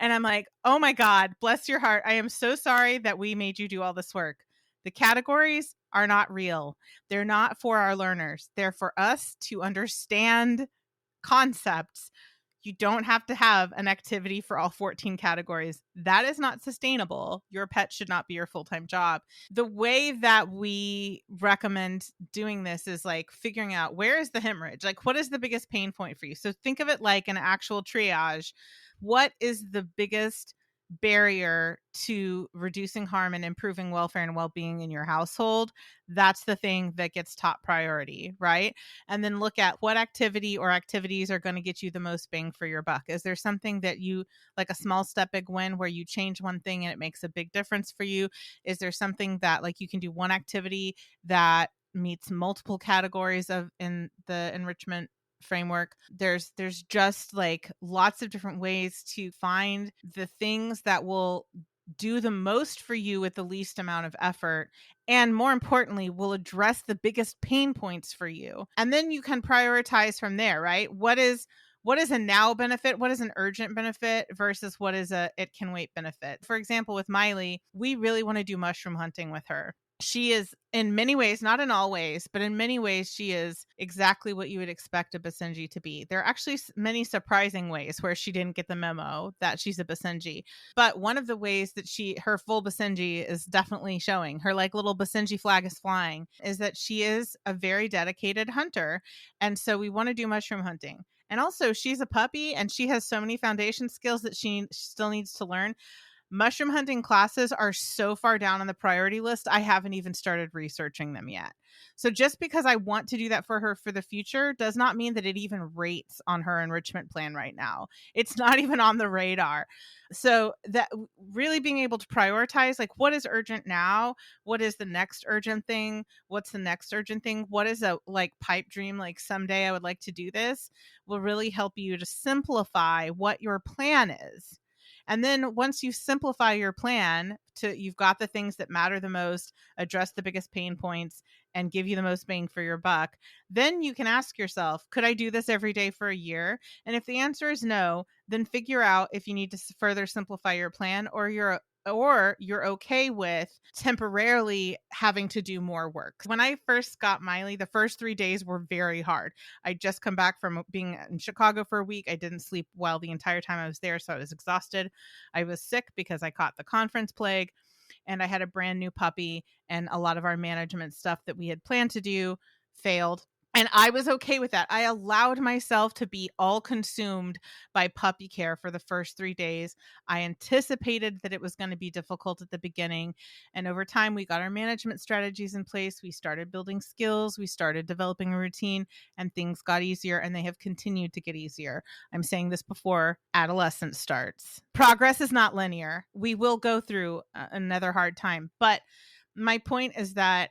And I'm like, oh my God, bless your heart. I am so sorry that we made you do all this work. The categories are not real. They're not for our learners. They're for us to understand concepts. You don't have to have an activity for all 14 categories. That is not sustainable. Your pet should not be your full-time job. The way that we recommend doing this is like figuring out, where is the hemorrhage? Like, what is the biggest pain point for you? So think of it like an actual triage. What is the biggest barrier to reducing harm and improving welfare and well-being in your household? That's the thing that gets top priority, right? And then look at what activity or activities are going to get you the most bang for your buck. Is there something that you, like a small step, big win, where you change one thing and it makes a big difference for you? Is there something that like you can do one activity that meets multiple categories of in the enrichment framework? There's just like lots of different ways to find the things that will do the most for you with the least amount of effort, and more importantly will address the biggest pain points for you. And then you can prioritize from there, right? What is a now benefit? What is an urgent benefit versus what is a it can wait benefit? For example, with Miley, we really want to do mushroom hunting with her. She is in many ways, not in all ways, but in many ways, she is exactly what you would expect a Basenji to be. There are actually many surprising ways where she didn't get the memo that she's a Basenji. But one of the ways that her full Basenji is definitely showing, her like little Basenji flag is flying, is that she is a very dedicated hunter. And so we want to do mushroom hunting. And also she's a puppy and she has so many foundation skills that she still needs to learn. Mushroom hunting classes are so far down on the priority list, I haven't even started researching them yet. So just because I want to do that for her for the future does not mean that it even rates on her enrichment plan right now. It's not even on the radar. So that really being able to prioritize, like, what is urgent now? What is the next urgent thing? What's the next urgent thing? What is a like pipe dream? Like someday I would like to do this, will really help you to simplify what your plan is. And then once you simplify your plan to, you've got the things that matter the most, address the biggest pain points, and give you the most bang for your buck, then you can ask yourself, could I do this every day for a year? And if the answer is no, then figure out if you need to further simplify your plan, or you're okay with temporarily having to do more work. When I first got Miley, the first 3 days were very hard. I just come back from being in Chicago for a week. I didn't sleep well the entire time I was there, so I was exhausted. I was sick because I caught the conference plague, and I had a brand new puppy, and a lot of our management stuff that we had planned to do failed. And I was okay with that. I allowed myself to be all consumed by puppy care for the first 3 days. I anticipated that it was going to be difficult at the beginning. And over time, we got our management strategies in place. We started building skills. We started developing a routine, and things got easier, and they have continued to get easier. I'm saying this before adolescence starts. Progress is not linear. We will go through another hard time. But my point is that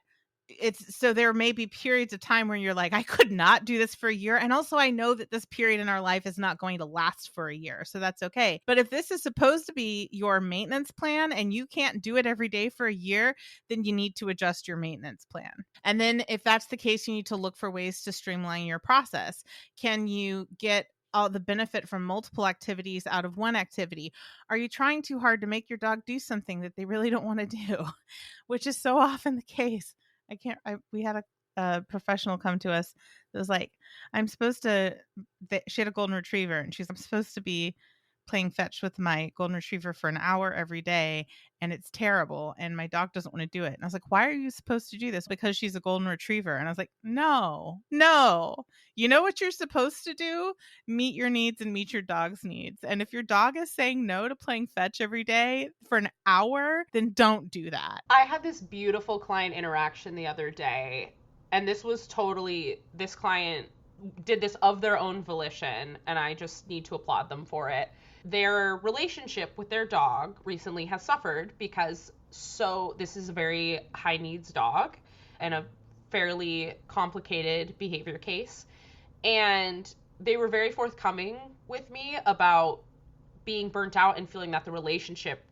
there may be periods of time where you're like, I could not do this for a year. And also I know that this period in our life is not going to last for a year. So that's okay. But if this is supposed to be your maintenance plan and you can't do it every day for a year, then you need to adjust your maintenance plan. And then if that's the case, you need to look for ways to streamline your process. Can you get all the benefit from multiple activities out of one activity? Are you trying too hard to make your dog do something that they really don't want to do? Which is so often the case. We had a professional come to us that was like, she had a golden retriever, and I'm supposed to be playing fetch with my golden retriever for an hour every day, and it's terrible, and my dog doesn't want to do it. And I was like, why are you supposed to do this? Because she's a golden retriever. And I was like, no, you know what you're supposed to do? Meet your needs and meet your dog's needs. And if your dog is saying no to playing fetch every day for an hour, then don't do that. I had this beautiful client interaction the other day, and this client did this of their own volition, and I just need to applaud them for it. Their relationship with their dog recently has suffered because this is a very high needs dog and a fairly complicated behavior case. And they were very forthcoming with me about being burnt out and feeling that the relationship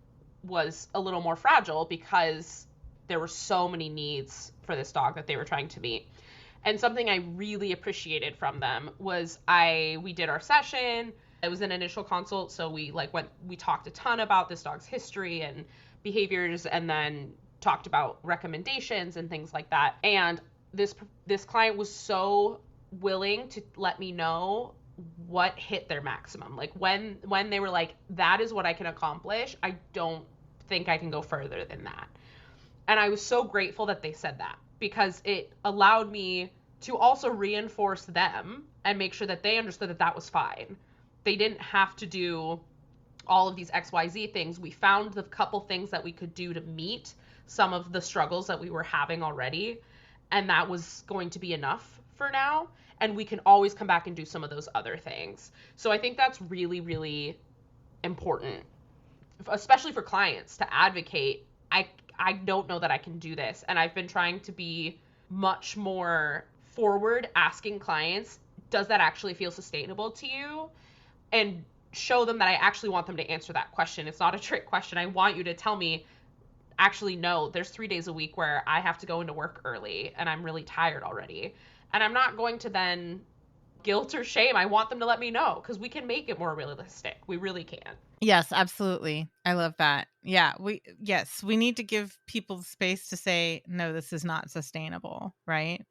was a little more fragile because there were so many needs for this dog that they were trying to meet. And something I really appreciated from them was we did our session. It was an initial consult, so we talked a ton about this dog's history and behaviors, and then talked about recommendations and things like that. And this client was so willing to let me know what hit their maximum. Like when they were like, that is what I can accomplish, I don't think I can go further than that. And I was so grateful that they said that, because it allowed me to also reinforce them and make sure that they understood that that was fine. They didn't have to do all of these XYZ things. We found the couple things that we could do to meet some of the struggles that we were having already, and that was going to be enough for now. And we can always come back and do some of those other things. So I think that's really, really important, especially for clients, to advocate. I don't know that I can do this. And I've been trying to be much more forward, asking clients, does that actually feel sustainable to you? And show them that I actually want them to answer that question. It's not a trick question. I want you to tell me, actually, no, there's 3 days a week where I have to go into work early and I'm really tired already. And I'm not going to then guilt or shame. I want them to let me know, because we can make it more realistic. We really can. Yes, absolutely. I love that. Yeah, we need to give people the space to say, no, this is not sustainable, right?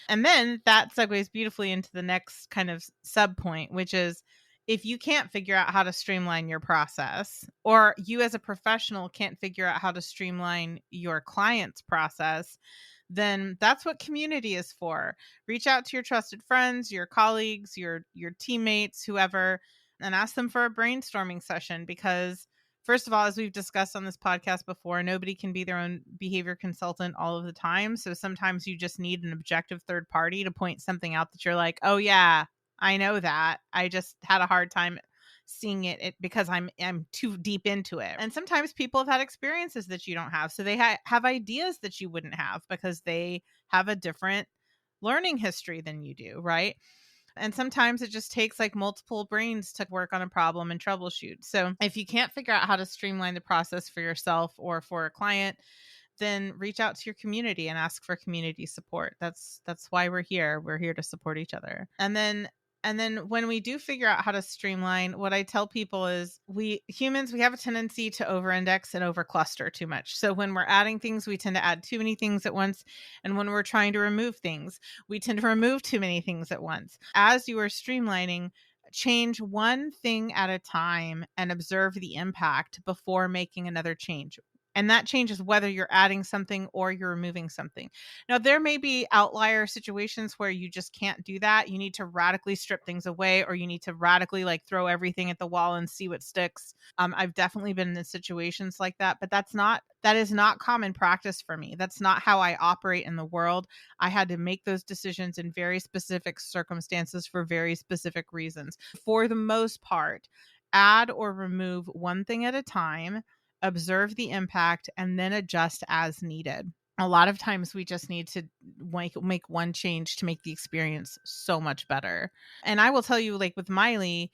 And then that segues beautifully into the next kind of sub point, which is, if you can't figure out how to streamline your process, or you as a professional can't figure out how to streamline your client's process, then that's what community is for. Reach out to your trusted friends, your colleagues, your teammates, whoever, and ask them for a brainstorming session. Because first of all, as we've discussed on this podcast before, nobody can be their own behavior consultant all of the time. So sometimes you just need an objective third party to point something out that you're like, oh yeah, I know that. I just had a hard time seeing it because I'm too deep into it. And sometimes people have had experiences that you don't have. So they have ideas that you wouldn't have because they have a different learning history than you do, right? And sometimes it just takes like multiple brains to work on a problem and troubleshoot. So if you can't figure out how to streamline the process for yourself or for a client, then reach out to your community and ask for community support. That's why we're here. We're here to support each other. And then when we do figure out how to streamline, what I tell people is, we humans, we have a tendency to over-index and over-cluster too much. So when we're adding things, we tend to add too many things at once. And when we're trying to remove things, we tend to remove too many things at once. As you are streamlining, change one thing at a time and observe the impact before making another change. And that changes whether you're adding something or you're removing something. Now, there may be outlier situations where you just can't do that. You need to radically strip things away, or you need to radically like throw everything at the wall and see what sticks. I've definitely been in situations like that, but that is not common practice for me. That's not how I operate in the world. I had to make those decisions in very specific circumstances for very specific reasons. For the most part, add or remove one thing at a time, observe the impact, and then adjust as needed. A lot of times we just need to make one change to make the experience so much better. And I will tell you, like with Miley,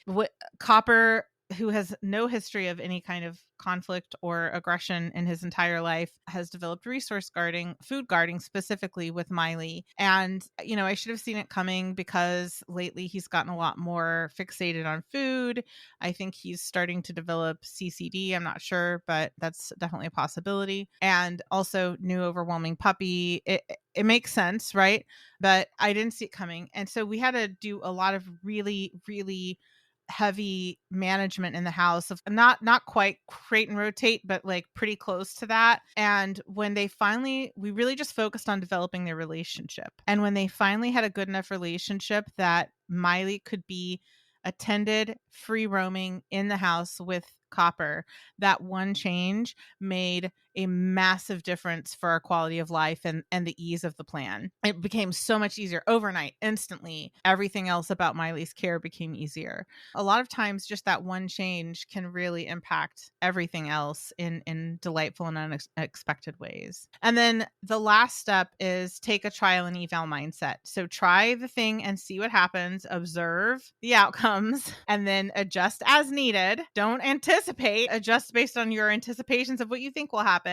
Copper, who has no history of any kind of conflict or aggression in his entire life, has developed resource guarding, food guarding specifically with Miley. And, I should have seen it coming because lately he's gotten a lot more fixated on food. I think he's starting to develop CCD. I'm not sure, but that's definitely a possibility. And also new overwhelming puppy. It makes sense, right? But I didn't see it coming. And so we had to do a lot of really, really heavy management in the house of not quite crate and rotate, but like pretty close to that. And when we really just focused on developing their relationship. And when they finally had a good enough relationship that Miley could be attended, free roaming in the house with Copper, that one change made a massive difference for our quality of life and the ease of the plan. It became so much easier overnight, instantly. Everything else about Miley's care became easier. A lot of times just that one change can really impact everything else in delightful and unexpected ways. And then the last step is take a trial and eval mindset. So try the thing and see what happens, observe the outcomes, and then adjust as needed. Don't anticipate, adjust based on your anticipations of what you think will happen,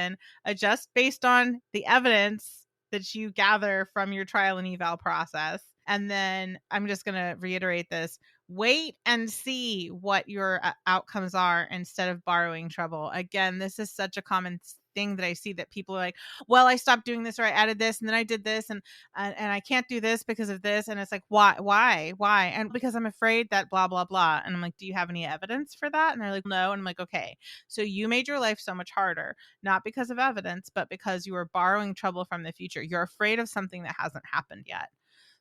adjust based on the evidence that you gather from your trial and eval process. And then I'm just going to reiterate this. Wait and see what your outcomes are instead of borrowing trouble. Again, this is such a common thing that I see, that people are like, well, I stopped doing this, or I added this and then I did this and I can't do this because of this. And it's like, why? And because I'm afraid that blah, blah, blah. And I'm like, do you have any evidence for that? And they're like, no. And I'm like, okay, so you made your life so much harder, not because of evidence, but because you are borrowing trouble from the future. You're afraid of something that hasn't happened yet.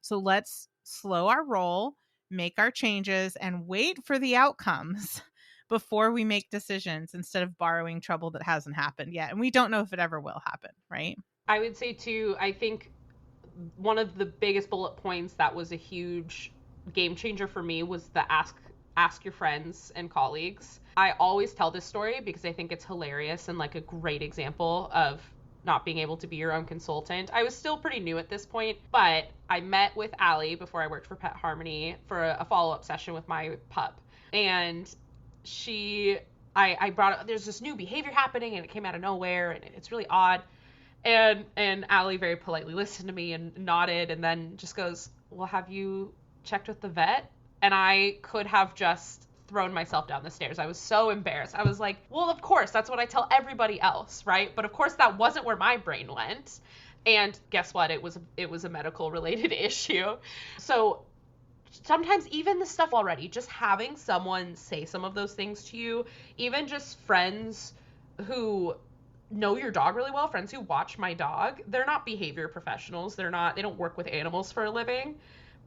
So let's slow our roll, make our changes, and wait for the outcomes before we make decisions instead of borrowing trouble that hasn't happened yet. And we don't know if it ever will happen, right? I would say too, I think one of the biggest bullet points that was a huge game changer for me was the ask your friends and colleagues. I always tell this story because I think it's hilarious and like a great example of not being able to be your own consultant. I was still pretty new at this point, but I met with Allie before I worked for Pet Harmony for a follow-up session with my pup. And I brought up, there's this new behavior happening and it came out of nowhere and it's really odd. And Allie very politely listened to me and nodded and then just goes, well, have you checked with the vet? And I could have just thrown myself down the stairs. I was so embarrassed. I was like, well, of course, that's what I tell everybody else, right? But of course that wasn't where my brain went. And guess what? It was a medical related issue. So sometimes even the stuff already, just having someone say some of those things to you, even just friends who know your dog really well, friends who watch my dog, they're not behavior professionals. They don't work with animals for a living,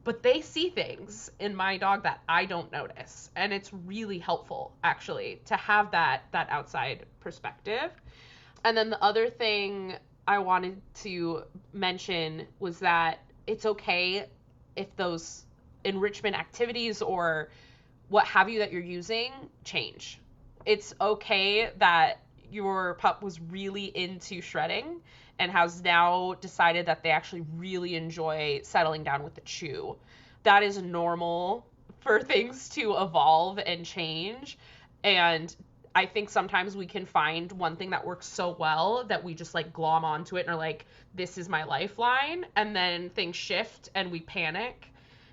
but they see things in my dog that I don't notice. And it's really helpful, actually, to have that outside perspective. And then the other thing I wanted to mention was that it's okay if those enrichment activities or what have you that you're using change. It's okay that your pup was really into shredding and has now decided that they actually really enjoy settling down with the chew. That is normal for things to evolve and change. And I think sometimes we can find one thing that works so well that we just like glom onto it and are like, this is my lifeline. And then things shift and we panic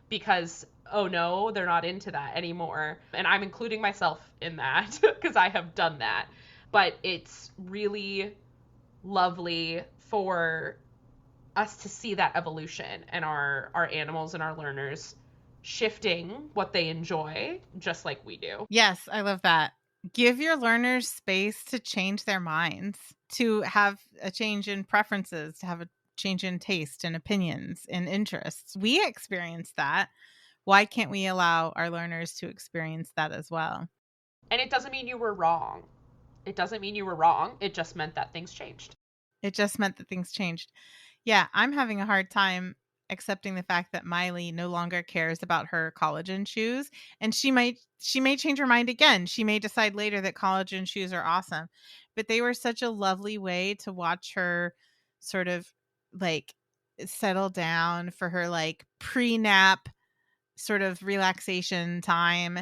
because, oh no, they're not into that anymore. And I'm including myself in that because I have done that. But it's really lovely for us to see that evolution and our animals and our learners shifting what they enjoy just like we do. Yes, I love that. Give your learners space to change their minds, to have a change in preferences, to have a change in taste and opinions and interests. We experience that. Why can't we allow our learners to experience that as well? And it doesn't mean you were wrong. It doesn't mean you were wrong. It just meant that things changed. It just meant that things changed. Yeah, I'm having a hard time accepting the fact that Miley no longer cares about her collagen shoes, and she may change her mind again. She may decide later that collagen shoes are awesome. But they were such a lovely way to watch her sort of like settle down for her like pre-nap sort of relaxation time.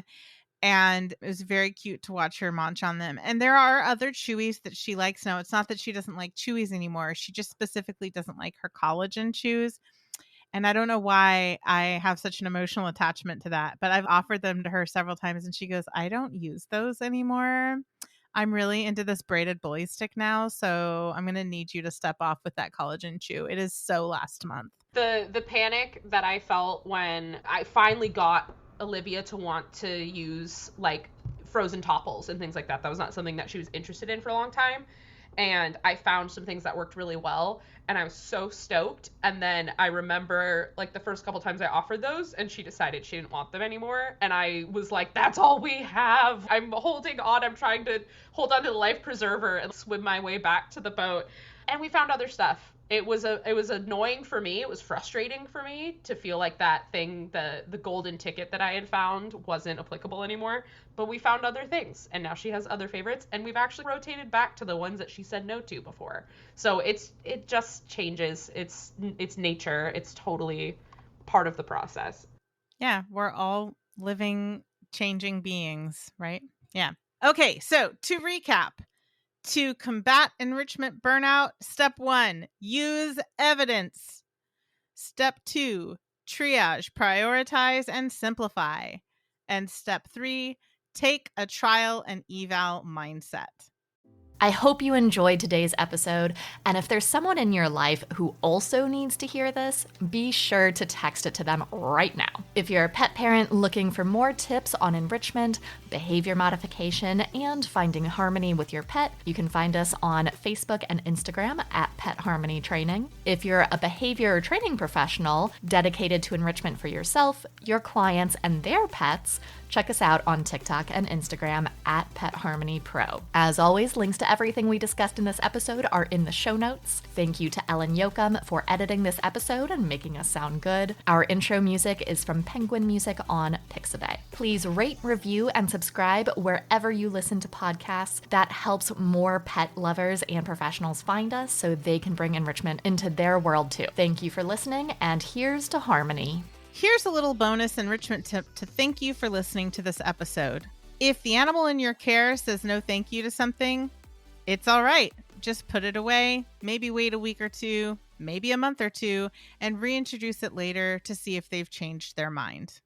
And it was very cute to watch her munch on them. And there are other chewies that she likes now. It's not that she doesn't like chewies anymore. She just specifically doesn't like her collagen chews. And I don't know why I have such an emotional attachment to that, but I've offered them to her several times and she goes, I don't use those anymore. I'm really into this braided bully stick now, so I'm going to need you to step off with that collagen chew. It is so last month. The panic that I felt when I finally got Olivia to want to use like frozen topples and things like that. That was not something that she was interested in for a long time. And I found some things that worked really well and I was so stoked. And then I remember like the first couple times I offered those and she decided she didn't want them anymore. And I was like, that's all we have. I'm holding on. I'm trying to hold on to the life preserver and swim my way back to the boat. And we found other stuff. It was annoying for me. It was frustrating for me to feel like that thing, the golden ticket that I had found wasn't applicable anymore. But we found other things, and now she has other favorites, and we've actually rotated back to the ones that she said no to before. So it just changes. It's nature. It's totally part of the process. Yeah, we're all living, changing beings, right? Yeah. Okay, so to recap. To combat enrichment burnout, step 1, use evidence. Step 2, triage, prioritize, and simplify. And step 3, take a trial and eval mindset. I hope you enjoyed today's episode, and if there's someone in your life who also needs to hear this, be sure to text it to them right now. If you're a pet parent looking for more tips on enrichment, behavior modification, and finding harmony with your pet, you can find us on Facebook and Instagram at Pet Harmony Training. If you're a behavior training professional dedicated to enrichment for yourself, your clients, and their pets, check us out on TikTok and Instagram at Pet Harmony Pro. As always, links to everything we discussed in this episode are in the show notes. Thank you to Ellen Yoakum for editing this episode and making us sound good. Our intro music is from Penguin Music on Pixabay. Please rate, review, and subscribe wherever you listen to podcasts. That helps more pet lovers and professionals find us so they can bring enrichment into their world too. Thank you for listening, and here's to harmony. Here's a little bonus enrichment tip to thank you for listening to this episode. If the animal in your care says no thank you to something, it's all right. Just put it away, maybe wait a week or two, maybe a month or two, and reintroduce it later to see if they've changed their mind.